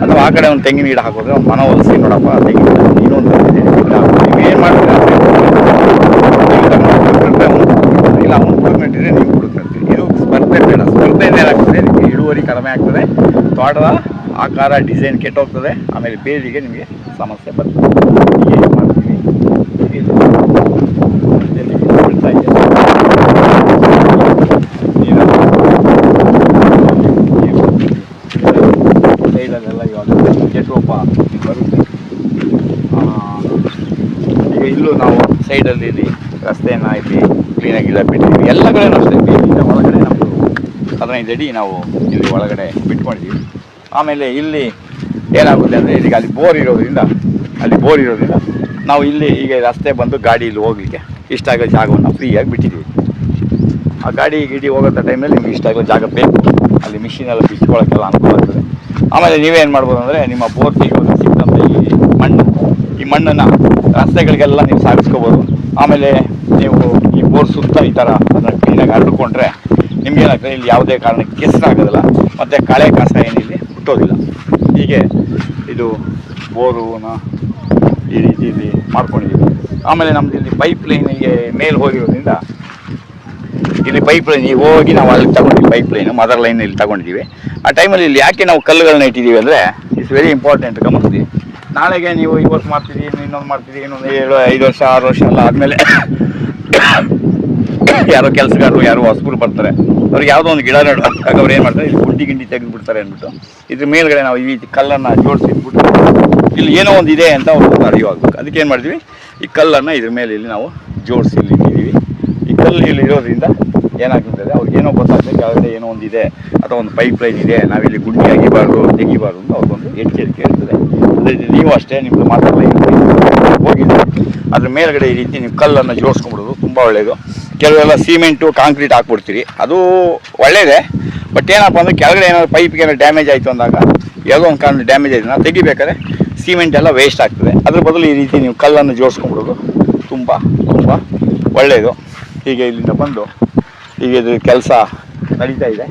ಅಥವಾ ಆ ಕಡೆ ಒಂದು ತೆಂಗಿನ ಗಿಡ ಹಾಕೋದ್ರೆ ಒಂದು ಮನ ಒಲಿಸಿ ನೋಡಪ್ಪ ತೆಂಗಿನ ಗಿಡ ಇನ್ನೊಂದು ನೀವು ಏನು ಮಾಡ್ತೀರಾ ಇಲ್ಲ ಅವ್ನು ಹುಡುಕ್ನಟ್ಟಿದ್ರೆ ನೀವು ಹುಡುಕ್ನಟ್ತೀರಿ. ಇದು ಸ್ಪರ್ಧೆ ಬೇಡ. ಸ್ಪರ್ಧೆಯಿಂದ ಏನಾಗ್ತದೆ ನಿಮಗೆ ಇಳುವರಿ ಕಡಿಮೆ ಆಗ್ತದೆ, ತೋಟದ ಆಕಾರ ಡಿಸೈನ್ ಕೆಟ್ಟೋಗ್ತದೆ, ಆಮೇಲೆ ಬೇಲಿಗೆ ನಿಮಗೆ ಸಮಸ್ಯೆ ಬರ್ತದೆ. ಏನು ಮಾಡ್ತೀವಿ ಬಿಡ್ತಾ ಇದೆ ಸೈಡಲ್ಲೆಲ್ಲ ಇವಾಗ ಜೇಟೋಪ ಬರುತ್ತೆ. ಈಗ ಇಲ್ಲೂ ನಾವು ಸೈಡಲ್ಲಿ ಇಲ್ಲಿ ರಸ್ತೆಯನ್ನು ಇಲ್ಲಿ ಕ್ಲೀನಾಗಿ ಗಿಡ ಬಿಟ್ಟಿದ್ದೀವಿ. ಎಲ್ಲ ಕಡೆನೂ ಅಷ್ಟೇ ಬೇಲಿಯಿಂದ ಒಳಗಡೆ ನಮ್ಮದು 15 ಅಡಿ ನಾವು ಇಲ್ಲಿ ಒಳಗಡೆ ಬಿಟ್ಕೊಂಡಿದ್ದೀವಿ. ಆಮೇಲೆ ಇಲ್ಲಿ ಏನಾಗುತ್ತೆ ಅಂದರೆ ಈಗ ಅಲ್ಲಿ ಬೋರ್ ಇರೋದ್ರಿಂದ ನಾವು ಇಲ್ಲಿ ಈಗ ರಸ್ತೆ ಬಂದು ಗಾಡಿ ಇಲ್ಲಿ ಹೋಗಲಿಕ್ಕೆ ಇಷ್ಟಾಗೋ ಜಾಗವನ್ನು ಫ್ರೀಯಾಗಿ ಬಿಟ್ಟಿದ್ದೀವಿ. ಆ ಗಾಡಿ ಹೋಗೋಂಥ ಟೈಮಲ್ಲಿ ನಿಮ್ಗೆ ಇಷ್ಟಾಗೋ ಜಾಗ ಬೇಕು, ಅಲ್ಲಿ ಮಿಷಿನೆಲ್ಲ ಬಿಚ್ಕೊಳ್ಳೋಕ್ಕೆಲ್ಲ ಅನುಕೂಲ ಆಗ್ತದೆ. ಆಮೇಲೆ ನೀವೇನು ಮಾಡ್ಬೋದು ಅಂದರೆ ನಿಮ್ಮ ಬೋರ್ ತೆಗೆಯೋದು ಸಿಕ್ಕಂಥ ಈ ಮಣ್ಣನ್ನು ರಸ್ತೆಗಳಿಗೆಲ್ಲ ನೀವು ಸಾಗಿಸ್ಕೋಬೋದು. ಆಮೇಲೆ ನೀವು ಈ ಬೋರ್ ಸುತ್ತ ಈ ಥರ ಅದನ್ನು ಕ್ಲೀನಾಗಿ ಹರಡ್ಕೊಂಡ್ರೆ ನಿಮ್ಗೇನಾಗ್ತದೆ ಇಲ್ಲಿ ಯಾವುದೇ ಕಾರಣಕ್ಕೆ ಕೆಸರಾಗೋದಿಲ್ಲ ಮತ್ತು ಕಳೆ ಕಸ ಏನಿಲ್ಲಿ ಹುಟ್ಟೋದಿಲ್ಲ. ಹೀಗೆ ಇದು ಬೋರನ್ನ ಈ ರೀತಿ ಇಲ್ಲಿ ಮಾಡ್ಕೊಂಡಿದ್ದೀವಿ. ಆಮೇಲೆ ನಮ್ಮದು ಇಲ್ಲಿ ಪೈಪ್ ಲೈನಿಗೆ ಮೇಲೆ ಹೋಗಿರೋದ್ರಿಂದ ಇಲ್ಲಿ ಪೈಪ್ ಲೈನ್ ಈಗ ಹೋಗಿ ನಾವು ಅಲ್ಲಿ ತಗೊಂಡಿದ್ದೀವಿ. ಪೈಪ್ ಲೈನು ಮದರ್ ಲೈನ್ ಇಲ್ಲಿ ತಗೊಂಡಿದ್ದೀವಿ. ಆ ಟೈಮಲ್ಲಿ ಇಲ್ಲಿ ಯಾಕೆ ನಾವು ಕಲ್ಲುಗಳನ್ನ ಇಟ್ಟಿದ್ದೀವಿ ಅಂದರೆ ಇಟ್ಸ್ ವೆರಿ ಇಂಪಾರ್ಟೆಂಟ್. ಗಮನಿಸ್ತೀವಿ ನಾಳೆಗೆ ನೀವು ಇವತ್ತು ಮಾಡ್ತೀರಿ ಇನ್ನೊಂದು ಮಾಡ್ತೀರಿ ಇನ್ನೊಂದು 5 ವರ್ಷ 6 ವರ್ಷ ಎಲ್ಲ ಆದಮೇಲೆ ಯಾರೋ ಕೆಲಸಗಾರರು ಯಾರೋ ಹೊಸಬರು ಬರ್ತಾರೆ, ಅವ್ರಿಗೆ ಯಾವುದೋ ಒಂದು ಗಿಡ ನೆಡುವಾಗ ಅವ್ರು ಏನು ಮಾಡ್ತಾರೆ ಇಲ್ಲಿ ಗಿಂಡಿ ತೆಗೆದುಬಿಡ್ತಾರೆ ಅಂದ್ಬಿಟ್ಟು ಇದ್ರ ಮೇಲ್ಗಡೆ ನಾವು ಈ ರೀತಿ ಕಲ್ಲನ್ನು ಜೋಡಿಸಿಟ್ಬಿಟ್ಟು ಇಲ್ಲಿ ಏನೋ ಒಂದು ಇದೆ ಅಂತ ಅವ್ರಿಗೆ ಅರಿವಾಗಬೇಕು. ಅದಕ್ಕೆ ಏನು ಮಾಡ್ತೀವಿ ಈ ಕಲ್ಲನ್ನು ಇದ್ರ ಮೇಲೆ ಇಲ್ಲಿ ನಾವು ಜೋಡಿಸಿ ಇಲ್ಲಿ ಇಟ್ಟಿದ್ದೀವಿ. ಈ ಕಲ್ಲು ಇಲ್ಲಿ ಇರೋದ್ರಿಂದ ಏನಾಗ್ತದೆ ಅವ್ರಿಗೆ ಏನೋ ಗೊತ್ತಾಗ್ತದೆ ಕೆಳಗಡೆ ಏನೋ ಒಂದು ಇದೆ ಅಥವಾ ಒಂದು ಪೈಪ್ ಲೈನ್ ಇದೆ, ನಾವಿಲ್ಲಿ ಗುಂಡಿ ತೆಗಿಬಾರ್ದು ಅಂತ ಅವ್ರಿಗೊಂದು ಎಚ್ಚರಿಕೆ ಇರ್ತದೆ. ಅದೇ ನೀವು ಅಷ್ಟೇ ನಿಮ್ಮದು ಮಾತಾಡಲ್ಲ ಹೋಗಿದ್ದು ಅದ್ರ ಮೇಲ್ಗಡೆ ಈ ರೀತಿ ನೀವು ಕಲ್ಲನ್ನು ಜೋಡಿಸ್ಕೊಂಬಿಡೋದು ತುಂಬ ಒಳ್ಳೆಯದು. ಕೆಲವೆಲ್ಲ ಸಿಮೆಂಟು ಕಾಂಕ್ರೀಟ್ ಹಾಕ್ಬಿಡ್ತೀರಿ, ಅದು ಒಳ್ಳೆಯದೇ. ಬಟ್ ಏನಪ್ಪ ಅಂದರೆ ಕೆಳಗಡೆ ಏನಾದ್ರು ಪೈಪ್ಗೆ ಏನಾದ್ರು ಡ್ಯಾಮೇಜ್ ಆಯಿತು ಅಂದಾಗ ಯಾವುದೋ ಒಂದು ಕಾರಣ ಡ್ಯಾಮೇಜ್ ಆಯಿತು ನಾವು ತೆಗಿಬೇಕಾದ್ರೆ ಸಿಮೆಂಟ್ ಎಲ್ಲ ವೇಸ್ಟ್ ಆಗ್ತದೆ. ಅದ್ರ ಬದಲು ಈ ರೀತಿ ನೀವು ಕಲ್ಲನ್ನು ಜೋಡಿಸ್ಕೊಂಬಿಡೋದು ತುಂಬ ಒಳ್ಳೆಯದು. ಹೀಗೆ ಇಲ್ಲಿಂದ ಬಂದು ಹೀಗೆ ಇದು ಕೆಲಸ ನಡೀತಾ ಇದೆ.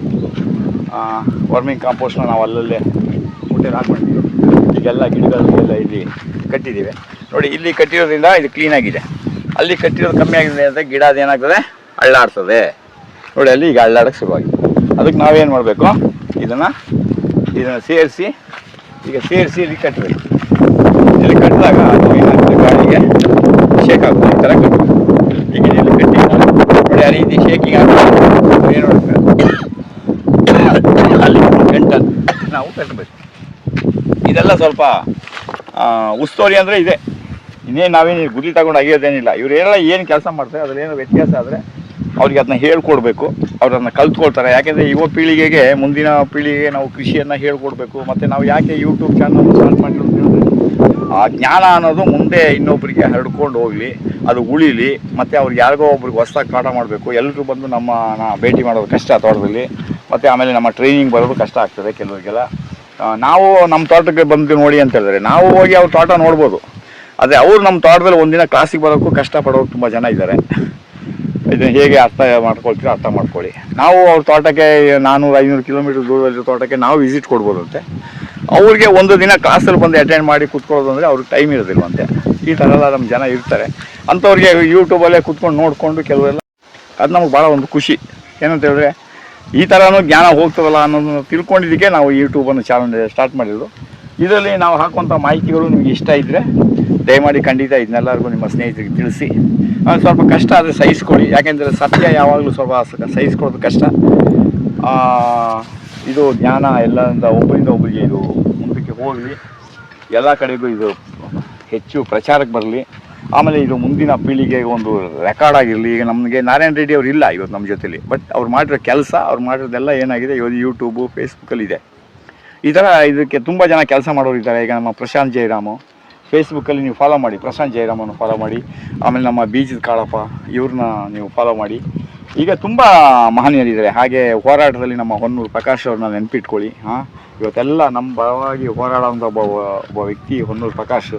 ವರ್ಮಿಂಗ್ ಕಾಂಪೋಸ್ಟ್ನ ನಾವು ಅಲ್ಲಲ್ಲೇ ಮುಟ್ಟೆಗೆ ಹಾಕ್ಕೊಂಡಿದ್ದೀವಿ. ಈಗೆಲ್ಲ ಗಿಡಗಳಿಗೆಲ್ಲ ಇಲ್ಲಿ ಕಟ್ಟಿದ್ದೀವಿ ನೋಡಿ. ಇಲ್ಲಿ ಕಟ್ಟಿರೋದ್ರಿಂದ ಇದು ಕ್ಲೀನಾಗಿದೆ. ಅಲ್ಲಿ ಕಟ್ಟಿರೋದು ಕಮ್ಮಿ ಆಗಿದೆ ಅಂದರೆ ಗಿಡ ಅದೇನಾಗ್ತದೆ ಅಳ್ಳಾಡ್ತದೆ ನೋಡಿ. ಅಲ್ಲಿ ಈಗ ಅಳ್ಳಾಡೋಕ್ಕೆ ಶುರುವಾಗಿದೆ. ಅದಕ್ಕೆ ನಾವೇನು ಮಾಡಬೇಕು ಇದನ್ನು ಸೇರಿಸಿ ಇಲ್ಲಿ ಕಟ್ಟಬೇಕು. ಇಲ್ಲಿ ಕಟ್ಟಿದಾಗ ಅದು ಏನಾಗ್ತದೆ ಗಾಳಿಗೆ ಶೇಕ್ ಆಗ್ತದೆ. ಈ ಥರ ಕಟ್ಟಬೇಕು. ಈಗ ಇಲ್ಲಿ ಕಟ್ಟಿ ನೋಡಿ ಆ ರೀತಿ ಶೇಕಿಂಗ್ ಆಗ್ತದೆ. ಏನು ಅಲ್ಲಿ ಗಂಟನ್ನು ನಾವು ಕಟ್ಟಬೇಕು. ಇದೆಲ್ಲ ಸ್ವಲ್ಪ ಉಸ್ತುವಾರಿ ಅಂದರೆ ಇದೆ. ಇನ್ನೇನು ನಾವೇನು ಗುರಿ ತಗೊಂಡು ಆಗಿರೋದೇನಿಲ್ಲ. ಇವರೆಲ್ಲ ಏನು ಕೆಲಸ ಮಾಡ್ತಾರೆ ಅದರಲ್ಲೇನೋ ವ್ಯತ್ಯಾಸ ಆದರೆ ಅವ್ರಿಗೆ ಅದನ್ನ ಹೇಳ್ಕೊಡ್ಬೇಕು, ಅವ್ರು ಅದನ್ನ ಕಲ್ತ್ಕೊಳ್ತಾರೆ. ಯಾಕೆಂದರೆ ಯುವ ಪೀಳಿಗೆಗೆ ಮುಂದಿನ ಪೀಳಿಗೆಗೆ ನಾವು ಕೃಷಿಯನ್ನು ಹೇಳ್ಕೊಡ್ಬೇಕು. ಮತ್ತು ನಾವು ಯಾಕೆ ಯೂಟ್ಯೂಬ್ ಚಾನಲ್ ಸ್ಟಾರ್ಟ್ ಮಾಡಿರೋದು ಆ ಜ್ಞಾನ ಅನ್ನೋದು ಮುಂದೆ ಇನ್ನೊಬ್ಬರಿಗೆ ಹರಡ್ಕೊಂಡು ಹೋಗಲಿ, ಅದು ಉಳಿಲಿ. ಮತ್ತು ಅವ್ರಿಗೆ ಯಾರಿಗೋ ಒಬ್ರಿಗೆ ಹೊಸ್ದಾಗಿ ಪಾಠ ಮಾಡಬೇಕು. ಎಲ್ಲರೂ ಬಂದು ನಮ್ಮನ್ನ ಭೇಟಿ ಮಾಡೋದು ಕಷ್ಟ ತೋಟದಲ್ಲಿ. ಮತ್ತು ಆಮೇಲೆ ನಮ್ಮ ಟ್ರೈನಿಂಗ್ ಬರೋದು ಕಷ್ಟ ಆಗ್ತದೆ ಕೆಲವರಿಗೆಲ್ಲ. ನಾವು ನಮ್ಮ ತೋಟಕ್ಕೆ ಬಂದು ನೋಡಿ ಅಂತ ಹೇಳಿದ್ರೆ ನಾವು ಹೋಗಿ ಅವ್ರ ತೋಟ ನೋಡ್ಬೋದು. ಆದರೆ ಅವ್ರು ನಮ್ಮ ತೋಟದಲ್ಲಿ ಒಂದಿನ ಕ್ಲಾಸಿಗೆ ಬರೋಕ್ಕೂ ಕಷ್ಟಪಡೋರು ತುಂಬ ಜನ ಇದ್ದಾರೆ. ಇದನ್ನು ಹೇಗೆ ಅರ್ಥ ಮಾಡ್ಕೊಳ್ತೀರೋ ಅರ್ಥ ಮಾಡ್ಕೊಳ್ಳಿ. ನಾವು ಅವ್ರ ತೋಟಕ್ಕೆ 400-500 ಕಿಲೋಮೀಟರ್ ದೂರದಲ್ಲಿ ತೋಟಕ್ಕೆ ನಾವು ವಿಸಿಟ್ ಕೊಡ್ಬೋದಂತೆ. ಅವ್ರಿಗೆ ಒಂದು ದಿನ ಕ್ಲಾಸಲ್ಲಿ ಬಂದು ಅಟೆಂಡ್ ಮಾಡಿ ಕೂತ್ಕೊಳ್ಳೋದು ಅಂದರೆ ಅವ್ರಿಗೆ ಟೈಮ್ ಇರೋದಿಲ್ವಂತೆ. ಈ ಥರ ಎಲ್ಲ ನಮ್ಮ ಜನ ಇರ್ತಾರೆ. ಅಂಥವ್ರಿಗೆ ಯೂಟ್ಯೂಬಲ್ಲೇ ಕೂತ್ಕೊಂಡು ನೋಡಿಕೊಂಡು ಕೆಲವೆಲ್ಲ ಅದು ನಮಗೆ ಭಾಳ ಒಂದು ಖುಷಿ. ಏನಂತ ಹೇಳಿದ್ರೆ ಈ ಥರನೂ ಜ್ಞಾನ ಹೋಗ್ತದಲ್ಲ ಅನ್ನೋದನ್ನು ತಿಳ್ಕೊಂಡಿದ್ದಕ್ಕೆ ನಾವು ಯೂಟ್ಯೂಬನ್ನು ಚಾನಲ್ ಸ್ಟಾರ್ಟ್ ಮಾಡಿರೋದು. ಇದರಲ್ಲಿ ನಾವು ಹಾಕುವಂಥ ಮಾಹಿತಿಗಳು ನಿಮಗೆ ಇಷ್ಟ ಇದ್ದರೆ ದಯಮಾಡಿ ಖಂಡಿತ ಇದನ್ನೆಲ್ಲರಿಗೂ ನಿಮ್ಮ ಸ್ನೇಹಿತರಿಗೆ ತಿಳಿಸಿ. ಸ್ವಲ್ಪ ಕಷ್ಟ ಆದರೆ ಸಹಿಸ್ಕೊಳ್ಳಿ. ಯಾಕೆಂದರೆ ಸತ್ಯ ಯಾವಾಗಲೂ ಸ್ವಲ್ಪ ಸಹಿಸ್ಕೊಳ್ಳೋದು ಕಷ್ಟ. ಇದು ಜ್ಞಾನ ಎಲ್ಲರಿಂದ ಒಬ್ಬರಿಗೆ ಇದು ಮುಂದಕ್ಕೆ ಹೋಗಲಿ, ಎಲ್ಲ ಕಡೆಗೂ ಇದು ಹೆಚ್ಚು ಪ್ರಚಾರಕ್ಕೆ ಬರಲಿ. ಆಮೇಲೆ ಇದು ಮುಂದಿನ ಪೀಳಿಗೆಗೆ ಒಂದು ರೆಕಾರ್ಡ್ ಆಗಿರಲಿ. ಈಗ ನಮಗೆ ನಾರಾಯಣ ರೆಡ್ಡಿ ಅವರು ಇಲ್ಲ ಇವತ್ತು ನಮ್ಮ ಜೊತೆಲಿ, ಬಟ್ ಅವ್ರು ಮಾಡಿರೋ ಕೆಲಸ ಅವ್ರು ಮಾಡಿರೋದೆಲ್ಲ ಏನಾಗಿದೆ ಇವತ್ತು ಯೂಟ್ಯೂಬು ಫೇಸ್ಬುಕ್ಕಲ್ಲಿದೆ. ಈ ಥರ ಇದಕ್ಕೆ ತುಂಬ ಜನ ಕೆಲಸ ಮಾಡೋರು ಇದ್ದಾರೆ. ಈಗ ನಮ್ಮ ಪ್ರಶಾಂತ್ ಜಯರಾಮು ಫೇಸ್ಬುಕ್ಕಲ್ಲಿ ನೀವು ಫಾಲೋ ಮಾಡಿ, ಪ್ರಶಾಂತ್ ಜಯರಾಮನ್ನು ಫಾಲೋ ಮಾಡಿ, ಆಮೇಲೆ ನಮ್ಮ ಬೀಜದ ಕಾಳಪ್ಪ ಇವ್ರನ್ನ ನೀವು ಫಾಲೋ ಮಾಡಿ. ಈಗ ತುಂಬ ಮಹನೀಯರಿದ್ದಾರೆ. ಹಾಗೆ ಹೋರಾಟದಲ್ಲಿ ನಮ್ಮ ಹೊನ್ನೂರು ಪ್ರಕಾಶ್ ಅವ್ರನ್ನ ನೆನಪಿಟ್ಕೊಳ್ಳಿ. ಇವತ್ತೆಲ್ಲ ನಮ್ಮ ಪರವಾಗಿ ಹೋರಾಡೋಂಥ ಒಬ್ಬ ವ್ಯಕ್ತಿ ಹೊನ್ನೂರು ಪ್ರಕಾಶ್.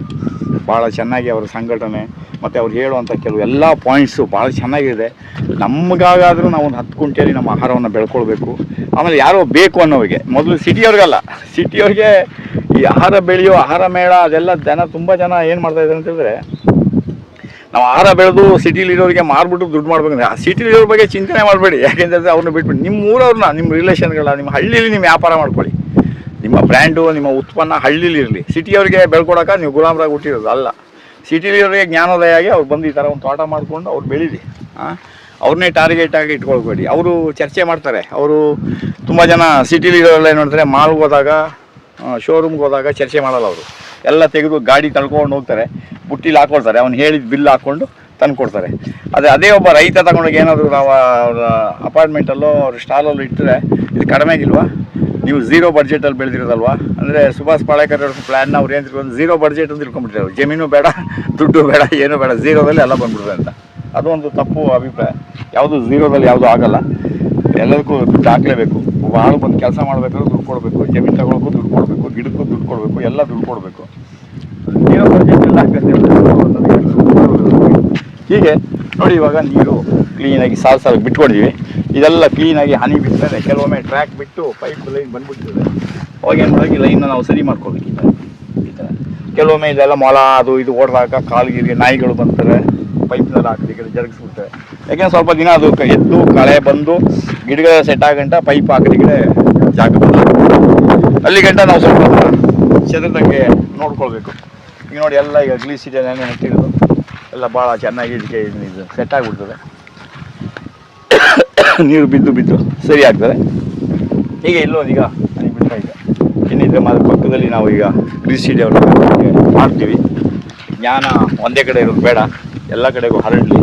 ಭಾಳ ಚೆನ್ನಾಗಿ ಅವರ ಸಂಘಟನೆ ಮತ್ತು ಅವ್ರು ಹೇಳುವಂಥ ಕೆಲವು ಎಲ್ಲ ಪಾಯಿಂಟ್ಸು ಭಾಳ ಚೆನ್ನಾಗಿದೆ. ನಮಗಾಗಾದರೂ ನಾವು ಒಂದು 10 ಕುಂಟೆಯಲ್ಲಿ ನಮ್ಮ ಆಹಾರವನ್ನು ಬೆಳ್ಕೊಳ್ಬೇಕು. ಆಮೇಲೆ ಯಾರೋ ಬೇಕು ಅನ್ನೋರಿಗೆ, ಮೊದಲು ಸಿಟಿಯವ್ರಿಗಲ್ಲ, ಸಿಟಿಯವ್ರಿಗೆ ಈ ಆಹಾರ ಬೆಳೆಯೋ ಆಹಾರ ಮೇಳ ಅದೆಲ್ಲ ತುಂಬ ಜನ ಏನು ಮಾಡ್ತಾಯಿದ್ದಾರೆ ಅಂತೇಳಿದ್ರೆ, ನಾವು ಆಹಾರ ಬೆಳೆದು ಸಿಟಿಲಿರೋರಿಗೆ ಮಾರ್ಬಿಟ್ಟು ದುಡ್ಡು ಮಾಡ್ಬೇಕಂದ್ರೆ ಆ ಸಿಟಿಲಿರೋರ ಬಗ್ಗೆ ಚಿಂತನೆ ಮಾಡಬೇಡಿ. ಯಾಕೆಂತಂದರೆ ಅವ್ರನ್ನ ಬಿಟ್ಬಿಟ್ಟು ನಿಮ್ಮ ಊರವ್ರನ್ನ, ನಿಮ್ಮ ರಿಲೇಷನ್ಗಳನ್ನ, ನಿಮ್ಮ ಹಳ್ಳಿಲಿ ನೀವು ವ್ಯಾಪಾರ ಮಾಡ್ಕೊಳ್ಳಿ. ನಿಮ್ಮ ಬ್ರ್ಯಾಂಡು, ನಿಮ್ಮ ಉತ್ಪನ್ನ ಹಳ್ಳಿಲಿ ಇರಲಿ. ಸಿಟಿಯವ್ರಿಗೆ ಬೆಳ್ಕೊಡೋಕೆ ನೀವು ಗುಲಾಮರಾಗಿ ಹುಟ್ಟಿರೋದು ಅಲ್ಲ. ಸಿಟಿಲಿರೋರಿಗೆ ಜ್ಞಾನೋದಯ ಆಗಿ ಅವ್ರು ಬಂದು ಈ ಥರ ಒಂದು ತೋಟ ಮಾಡಿಕೊಂಡು ಅವ್ರು ಬೆಳೀಲಿ. ಅವ್ರನ್ನೇ ಟಾರ್ಗೆಟ್ ಆಗಿ ಇಟ್ಕೊಳ್ಬೇಡಿ. ಅವರು ಚರ್ಚೆ ಮಾಡ್ತಾರೆ. ಅವರು ತುಂಬ ಜನ ಸಿಟಿಲಿರೋರೆಲ್ಲ ಏನು ಮಾಡ್ತಾರೆ, ಮಾಲ್ಗೆ ಹೋದಾಗ, ಶೋರೂಮ್ಗೆ ಹೋದಾಗ ಚರ್ಚೆ ಮಾಡಲ್ಲ. ಅವರು ಎಲ್ಲ ತೆಗೆದು ಗಾಡಿ ತಳ್ಕೊಂಡು ಹೋಗ್ತಾರೆ, ಬುಟ್ಟಿಲಿ ಹಾಕ್ಕೊಳ್ತಾರೆ, ಅವ್ನು ಹೇಳಿದ ಬಿಲ್ ಹಾಕ್ಕೊಂಡು ತಂದು ಕೊಡ್ತಾರೆ. ಅದೇ ಒಬ್ಬ ರೈತ ತಗೊಂಡೋಗಿ ಏನಾದರೂ ನಾವು ಅವ್ರ ಅಪಾರ್ಟ್ಮೆಂಟಲ್ಲೋ ಅವ್ರ ಸ್ಟಾಲಲ್ಲೋ ಇಟ್ಟರೆ, ಇದು ಕಡಿಮೆಗಿಲ್ವಾ, ನೀವು ಝೀರೋ ಬಡ್ಜೆಟಲ್ಲಿ ಬೆಳೆದಿರೋದಲ್ವಾ? ಅಂದರೆ ಸುಭಾಷ್ ಪಾಳೇಕರ್ ಅವ್ರ ಪ್ಲ್ಯಾನ್ನ ಅವ್ರು ಏನು ತಿಳ್ಕೊಂಡು ಝೀರೋ ಬಡ್ಜೆಟ್ ಅಂತ ತಿಳ್ಕೊಂಡ್ಬಿಟ್ಟಿದ್ದಾರೆ. ಜಮೀನು ಬೇಡ, ದುಡ್ಡು ಬೇಡ, ಏನೂ ಬೇಡ, ಝೀರೋದಲ್ಲಿ ಎಲ್ಲ ಬಂದ್ಬಿಡ್ತದೆ ಅಂತ. ಅದು ಒಂದು ತಪ್ಪು ಅಭಿಪ್ರಾಯ. ಯಾವುದು ಝೀರೋದಲ್ಲಿ ಯಾವುದೂ ಆಗಲ್ಲ. ಎಲ್ಲದಕ್ಕೂ ದುಡ್ಡು ಹಾಕಲೇಬೇಕು. ಒಬ್ಬ ಆಳು ಬಂದು ಕೆಲಸ ಮಾಡಬೇಕಾದ್ರೂ ದುಡ್ಡು ಕೊಡಬೇಕು, ಜಮೀನು ತಗೊಳ್ಳೋಕ್ಕೂ ದುಡ್ಡು ಕೊಡಬೇಕು, ಗಿಡಕ್ಕೂ ದುಡ್ಡು ಕೊಡಬೇಕು, ಎಲ್ಲ ದುಡ್ಡು ಕೊಡಬೇಕು. ಝೀರೋ ಬಡ್ಜೆಟ್ ಎಲ್ಲ ಹೀಗೆ ನೋಡಿ. ಇವಾಗ ನೀರು ಕ್ಲೀನಾಗಿ ಸಾಲು ಬಿಟ್ಕೊಂಡಿದ್ದೀವಿ. ಇದೆಲ್ಲ ಕ್ಲೀನಾಗಿ ಹನಿ ಬಿಟ್ಟರೆ ಕೆಲವೊಮ್ಮೆ ಟ್ರ್ಯಾಕ್ ಬಿಟ್ಟು ಪೈಪ್ ಲೈನ್ ಬಂದ್ಬಿಡ್ತದೆ. ಅವಾಗೇನು ಮಾಡಿ ಲೈನ್ನ ನಾವು ಸರಿ ಮಾಡ್ಕೊಳ್ಬೇಕು. ಈ ಥರ ಕೆಲವೊಮ್ಮೆ ಇದೆಲ್ಲ ಮೊಲ ಅದು ಇದು ಓಡಿದಾಗ ಕಾಲಿಗೆ ನಾಯಿಗಳು ಬಂತಾರೆ, ಪೈಪ್ನೆಲ್ಲ ಹಾಕಿ ಕಡೆ ಜರುಗಿಸ್ಬಿಡ್ತಾರೆ. ಯಾಕೆಂದ್ರೆ ಸ್ವಲ್ಪ ದಿನ ಅದು ಎದ್ದು ಕಳೆ ಬಂದು ಗಿಡಗಳ ಸೆಟ್ ಆಗಂಟ ಪೈಪ್ ಹಾಕಿ ಕಡೆ ಜಾಗ ಅಲ್ಲಿ ಗಂಟ ನಾವು ಸ್ವಲ್ಪ ಚದರದಂಗೆ ನೋಡ್ಕೊಳ್ಬೇಕು. ಈಗ ನೋಡಿ ಎಲ್ಲ ಈಗ ಗ್ಲೀಸಿದೆ ನೆನೆ ನೆಟ್ಟಿರೋದು ಎಲ್ಲ ಭಾಳ ಚೆನ್ನಾಗಿ ಇದಕ್ಕೆ ಇದು ಸೆಟ್ ಆಗಿಬಿಡ್ತದೆ. ನೀರು ಬಿದ್ದು ಸರಿ ಆಗ್ತದೆ. ಹೀಗೆ ಇಲ್ಲೋದು ಈಗ ನನಗೆ ಬಿಡ್ತಾ ಇದೆ. ಇನ್ನಿದ್ರೆ ಪಕ್ಕದಲ್ಲಿ ನಾವು ಈಗ ಗ್ರೀಸಿಡಿ ಅವ್ರನ್ನ ಮಾಡ್ತೀವಿ. ಜ್ಞಾನ ಒಂದೇ ಕಡೆ ಇರೋದು ಬೇಡ, ಎಲ್ಲ ಕಡೆಗೂ ಹರಡಲಿ.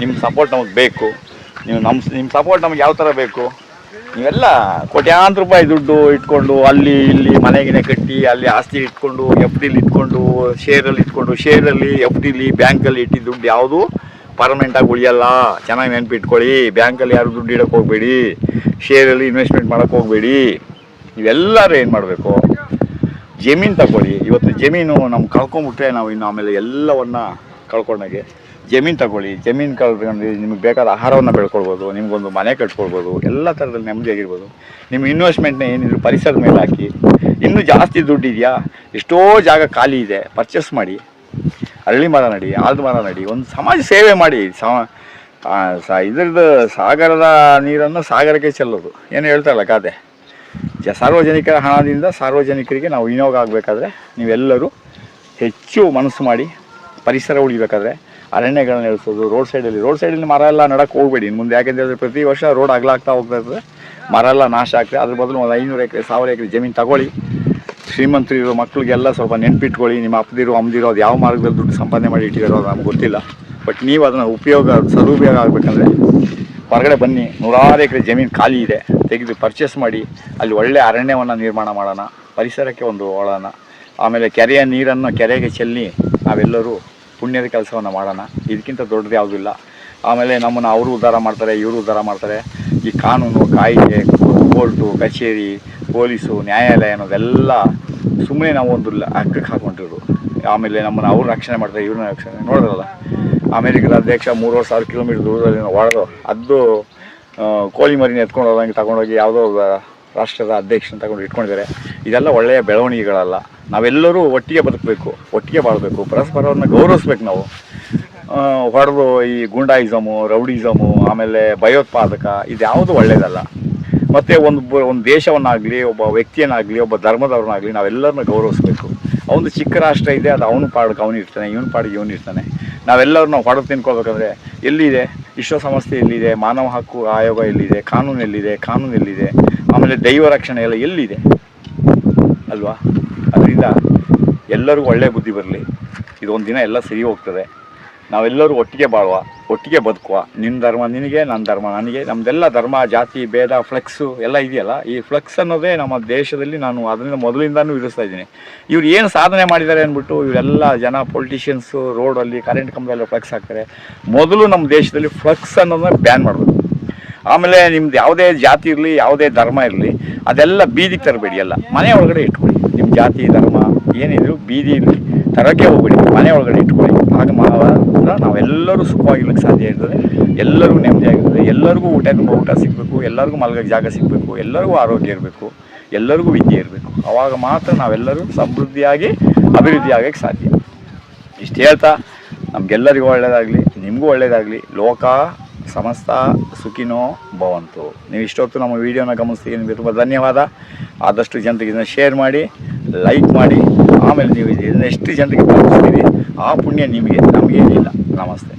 ನಿಮ್ಮ ಸಪೋರ್ಟ್ ನಮಗೆ ಬೇಕು. ನಿಮ್ಮ ಸಪೋರ್ಟ್ ನಮಗೆ ಯಾವ ಥರ ಬೇಕು? ನೀವೆಲ್ಲ ಕೋಟ್ಯಾಂತರ ರೂಪಾಯಿ ದುಡ್ಡು ಇಟ್ಕೊಂಡು ಅಲ್ಲಿ ಇಲ್ಲಿ ಮನೆಗಿನೇ ಕಟ್ಟಿ, ಅಲ್ಲಿ ಆಸ್ತಿ ಇಟ್ಕೊಂಡು, ಎಫ್ ಡಿಲಿ ಇಟ್ಕೊಂಡು, ಶೇರಲ್ಲಿ ಎಫ್ ಡಿಲಿ ಬ್ಯಾಂಕಲ್ಲಿ ಇಟ್ಟಿದ್ದು ದುಡ್ಡು ಯಾವುದು ಪರ್ಮನೆಂಟಾಗಿ ಉಳಿಯಲ್ಲ. ಚೆನ್ನಾಗಿ ನೆನಪಿಟ್ಕೊಳ್ಳಿ. ಬ್ಯಾಂಕಲ್ಲಿ ಯಾರು ದುಡ್ಡು ಇಡೋಕ್ಕೆ ಹೋಗಬೇಡಿ, ಶೇರಲ್ಲಿ ಇನ್ವೆಸ್ಟ್ಮೆಂಟ್ ಮಾಡೋಕ್ಕೆ ಹೋಗಬೇಡಿ. ನೀವೆಲ್ಲರೂ ಏನು ಮಾಡಬೇಕು, ಜಮೀನು ತಗೊಳ್ಳಿ. ಇವತ್ತು ಜಮೀನು ನಮ್ಗೆ ಕಳ್ಕೊಂಬಿಟ್ರೆ ನಾವು ಇನ್ನು ಆಮೇಲೆ ಎಲ್ಲವನ್ನ ಕಳ್ಕೊಂಡಾಗೆ. ಜಮೀನು ತಗೊಳ್ಳಿ. ಜಮೀನು ಕಳ್ಕೊಂಡು ನಿಮಗೆ ಬೇಕಾದ ಆಹಾರವನ್ನು ಬೆಳ್ಕೊಳ್ಬೋದು, ನಿಮಗೊಂದು ಮನೆ ಕಟ್ಕೊಳ್ಬೋದು, ಎಲ್ಲ ಥರದಲ್ಲಿ ನೆಮ್ಮದಿಯಾಗಿರ್ಬೋದು. ನಿಮ್ಮ ಇನ್ವೆಸ್ಟ್ಮೆಂಟ್ನ ಏನಿದ್ರು ಪರಿಸರದ ಮೇಲೆ ಹಾಕಿ. ಇನ್ನೂ ಜಾಸ್ತಿ ದುಡ್ಡಿದೆಯಾ, ಎಷ್ಟೋ ಜಾಗ ಖಾಲಿ ಇದೆ, ಪರ್ಚೇಸ್ ಮಾಡಿ. ಅರಳಿ ಮರ ನಡಿ, ಆಲ್ದ ಮರ ನಡಿ, ಒಂದು ಸಮಾಜ ಸೇವೆ ಮಾಡಿ. ಇದ್ರದ್ದು ಸಾಗರದ ನೀರನ್ನು ಸಾಗರಕ್ಕೆ ಚೆಲ್ಲೋದು ಏನು ಹೇಳ್ತಾರಲ್ಲ ಗಾದೆ. ಸಾರ್ವಜನಿಕರ ಹಣದಿಂದ ಸಾರ್ವಜನಿಕರಿಗೆ ನಾವು ವಿನಿಯೋಗ ಆಗಬೇಕಾದ್ರೆ ನೀವೆಲ್ಲರೂ ಹೆಚ್ಚು ಮನಸ್ಸು ಮಾಡಿ. ಪರಿಸರ ಉಳಿಬೇಕಾದ್ರೆ ಅರಣ್ಯಗಳನ್ನ ಇಳಿಸೋದು. ರೋಡ್ ಸೈಡಲ್ಲಿ ಮರ ಎಲ್ಲ ನಡಕ್ಕೆ ಹೋಗಬೇಡಿ ಇನ್ನು ಮುಂದೆ. ಯಾಕೆಂದರೆ ಪ್ರತಿ ವರ್ಷ ರೋಡ್ ಅಗಲಾಗ್ತಾ ಹೋಗ್ತಾ ಇರ್ತದೆ, ಮರ ಎಲ್ಲ ನಾಶ ಆಗ್ತದೆ. ಅದ್ರ ಬದಲು ಒಂದು 500 ಎಕರೆ 1000 ಎಕರೆ ಜಮೀನು ತಗೊಳ್ಳಿ. ಶ್ರೀಮಂತರಿರೋ ಮಕ್ಕಳಿಗೆಲ್ಲ ಸ್ವಲ್ಪ ನೆನ್ಪಿಟ್ಕೊಳ್ಳಿ. ನಿಮ್ಮ ಅಪ್ಪದಿರೋ ಅಮ್ಮದಿರೋ ಅದು ಯಾವ ಮಾರ್ಗದಲ್ಲಿ ದುಡ್ಡು ಸಂಪಾದನೆ ಮಾಡಿ ಇಟ್ಟಿರೋ ಅದು ನಮ್ಗೆ ಗೊತ್ತಿಲ್ಲ. ಬಟ್ ನೀವು ಅದನ್ನು ಸದುಪಯೋಗ ಆಗಬೇಕಂದ್ರೆ ಹೊರಗಡೆ ಬನ್ನಿ. 100 ಎಕರೆ ಜಮೀನು ಖಾಲಿ ಇದೆ, ತೆಗೆದು ಪರ್ಚೇಸ್ ಮಾಡಿ. ಅಲ್ಲಿ ಒಳ್ಳೆ ಅರಣ್ಯವನ್ನು ನಿರ್ಮಾಣ ಮಾಡೋಣ, ಪರಿಸರಕ್ಕೆ ಒಂದು ಒಳೋಣ. ಆಮೇಲೆ ಕೆರೆಯ ನೀರನ್ನು ಕೆರೆಗೆ ಚೆಲ್ಲಿ ನಾವೆಲ್ಲರೂ ಪುಣ್ಯದ ಕೆಲಸವನ್ನು ಮಾಡೋಣ. ಇದಕ್ಕಿಂತ ದೊಡ್ಡದು ಯಾವುದೂ ಇಲ್ಲ. ಆಮೇಲೆ ನಮ್ಮನ್ನು ಅವರು ಉದ್ಧಾರ ಮಾಡ್ತಾರೆ, ಇವರು ಉದ್ಧಾರ ಮಾಡ್ತಾರೆ. ಈ ಕಾನೂನು, ಕಾಯಿದೆ, ಕೋರ್ಟು, ಕಚೇರಿ, ಪೊಲೀಸು, ನ್ಯಾಯಾಲಯ ಅನ್ನೋದೆಲ್ಲ ಸುಮ್ಮನೆ ನಾವು ಒಂದು ಅಕ್ಕಕ್ಕೆ ಹಾಕ್ಕೊಂಡಿರೋದು. ಆಮೇಲೆ ನಮ್ಮನ್ನು ಅವ್ರು ರಕ್ಷಣೆ ಮಾಡ್ತಾರೆ, ಇವ್ರನ್ನ ರಕ್ಷಣೆ ನೋಡೋದಲ್ಲ. ಅಮೇರಿಕದ ಅಧ್ಯಕ್ಷ 3000 ಕಿಲೋಮೀಟರ್ ದೂರದಲ್ಲಿ ಹೊಡೆದು ಅದು ಕೋಳಿ ಮರಿನ ಎತ್ಕೊಂಡು ಹೋದಂಗೆ ತಗೊಂಡೋಗಿ ಯಾವುದೋ ರಾಷ್ಟ್ರದ ಅಧ್ಯಕ್ಷನ ತಗೊಂಡು ಇಟ್ಕೊಂಡಿದ್ದಾರೆ. ಇದೆಲ್ಲ ಒಳ್ಳೆಯ ಬೆಳವಣಿಗೆಗಳಲ್ಲ. ನಾವೆಲ್ಲರೂ ಒಟ್ಟಿಗೆ ಬದುಕಬೇಕು, ಒಟ್ಟಿಗೆ ಬಾಳಬೇಕು, ಪರಸ್ಪರವನ್ನು ಗೌರವಿಸ್ಬೇಕು. ನಾವು ಹೊಡೆದು ಈ ಗೂಂಡಾಯಿಸಮು, ರೌಡಿಸಮು, ಆಮೇಲೆ ಭಯೋತ್ಪಾದಕ ಇದ್ಯಾವುದು ಒಳ್ಳೆಯದಲ್ಲ. ಮತ್ತು ಒಂದು ದೇಶವನ್ನಾಗಲಿ, ಒಬ್ಬ ವ್ಯಕ್ತಿಯನ್ನಾಗಲಿ, ಒಬ್ಬ ಧರ್ಮದವ್ರನ್ನಾಗಲಿ ನಾವೆಲ್ಲರನ್ನ ಗೌರವಿಸ್ಬೇಕು. ಅವನು ಚಿಕ್ಕ ರಾಷ್ಟ್ರ ಇದೆ, ಅದು ಅವನು ಪಾಡಿಗೆ ಅವನಿರ್ತಾನೆ, ಇವನು ಪಾಡಿಗೆ ಇವನಿರ್ತಾನೆ. ನಾವೆಲ್ಲರೂ ನಾವು ಹೊಡೆದು ತಿನ್ಕೊಳ್ಬೇಕಂದ್ರೆ ಎಲ್ಲಿದೆ ವಿಶ್ವಸಂಸ್ಥೆ, ಎಲ್ಲಿದೆ ಮಾನವ ಹಕ್ಕು ಆಯೋಗ, ಎಲ್ಲಿದೆ ಕಾನೂನು, ಎಲ್ಲಿದೆ ಆಮೇಲೆ ದೈವ ರಕ್ಷಣೆ ಎಲ್ಲ ಎಲ್ಲಿದೆ ಅಲ್ವಾ? ಅದರಿಂದ ಎಲ್ಲರಿಗೂ ಒಳ್ಳೆಯ ಬುದ್ಧಿ ಬರಲಿ. ಇದೊಂದು ದಿನ ಎಲ್ಲ ಸರಿ ಹೋಗ್ತದೆ. ನಾವೆಲ್ಲರೂ ಒಟ್ಟಿಗೆ ಬಾಳುವ, ಒಟ್ಟಿಗೆ ಬದುಕುವ. ನಿನ್ನ ಧರ್ಮ ನಿನಗೆ, ನನ್ನ ಧರ್ಮ ನನಗೆ. ನಮ್ಮದೆಲ್ಲ ಧರ್ಮ ಜಾತಿ ಭೇದ ಫ್ಲೆಕ್ಸು ಎಲ್ಲ ಇದೆಯಲ್ಲ, ಈ ಫ್ಲೆಕ್ಸ್ ಅನ್ನೋದೇ ನಮ್ಮ ದೇಶದಲ್ಲಿ ನಾನು ಅದರಿಂದ ಮೊದಲಿಂದನೂ ವಿಧಿಸ್ತಾ ಇದ್ದೀನಿ. ಇವ್ರು ಏನು ಸಾಧನೆ ಮಾಡಿದ್ದಾರೆ ಅಂದ್ಬಿಟ್ಟು ಇವರೆಲ್ಲ ಜನ ಪೊಲಿಟಿಷಿಯನ್ಸು ರೋಡಲ್ಲಿ ಕರೆಂಟ್ ಕಂಬದಲ್ಲಿ ಫ್ಲೆಕ್ಸ್ ಹಾಕ್ತಾರೆ. ಮೊದಲು ನಮ್ಮ ದೇಶದಲ್ಲಿ ಫ್ಲೆಕ್ಸ್ ಅನ್ನೋದನ್ನ ಬ್ಯಾನ್ ಮಾಡಬೇಕು. ಆಮೇಲೆ ನಿಮ್ದು ಯಾವುದೇ ಜಾತಿ ಇರಲಿ, ಯಾವುದೇ ಧರ್ಮ ಇರಲಿ, ಅದೆಲ್ಲ ಬೀದಿಗೆ ತರಬೇಡಿ. ಎಲ್ಲ ಮನೆ ಒಳಗಡೆ ಇಟ್ಕೊಳ್ಳಿ. ನಿಮ್ಮ ಜಾತಿ ಧರ್ಮ ಏನಿದ್ರು ಬೀದಿಯಲ್ಲಿ ತರೋಕ್ಕೆ ಹೋಗ್ಬೇಡಿ, ಮನೆ ಒಳಗಡೆ ಇಟ್ಕೊಳ್ಳಿ. ಆಗ ಮಾತ್ರ ನಾವೆಲ್ಲರೂ ಸುಖವಾಗಿರ್ಲಿಕ್ಕೆ ಸಾಧ್ಯ ಇರ್ತದೆ, ಎಲ್ಲರಿಗೂ ನೆಮ್ಮದಿಯಾಗಿರ್ತದೆ, ಎಲ್ಲರಿಗೂ ಊಟ ಸಿಗಬೇಕು, ಎಲ್ಲರಿಗೂ ಮಲಗೋಕ್ಕೆ ಜಾಗ ಸಿಗಬೇಕು, ಎಲ್ಲರಿಗೂ ಆರೋಗ್ಯ ಇರಬೇಕು, ಎಲ್ಲರಿಗೂ ವಿದ್ಯೆ ಇರಬೇಕು. ಆವಾಗ ಮಾತ್ರ ನಾವೆಲ್ಲರೂ ಸಮೃದ್ಧಿಯಾಗಿ ಅಭಿವೃದ್ಧಿ ಆಗೋಕ್ಕೆ ಸಾಧ್ಯ. ಇಷ್ಟು ಹೇಳ್ತಾ ನಮಗೆಲ್ಲರಿಗೂ ಒಳ್ಳೆಯದಾಗಲಿ, ನಿಮಗೂ ಒಳ್ಳೆಯದಾಗಲಿ. ಲೋಕ ಸಮಸ್ತ ಸುಖಿನೋ ಭವಂತು. ನೀವು ಇಷ್ಟೊತ್ತು ನಮ್ಮ ವೀಡಿಯೋನ ಗಮನಿಸ್ತೀವಿ, ನಿಮಗೆ ತುಂಬ ಧನ್ಯವಾದ. ಆದಷ್ಟು ಜನರಿಗೆ ಇದನ್ನು ಶೇರ್ ಮಾಡಿ, ಲೈಕ್ ಮಾಡಿ. ಆಮೇಲೆ ನೀವು ಇದನ್ನು ಎಷ್ಟು ಜನರಿಗೆ ತಲುಪಿಸ್ತೀರಿ ಆ ಪುಣ್ಯ ನಿಮಗೆ, ನಮಗೇನಿಲ್ಲ. ನಮಸ್ತೆ.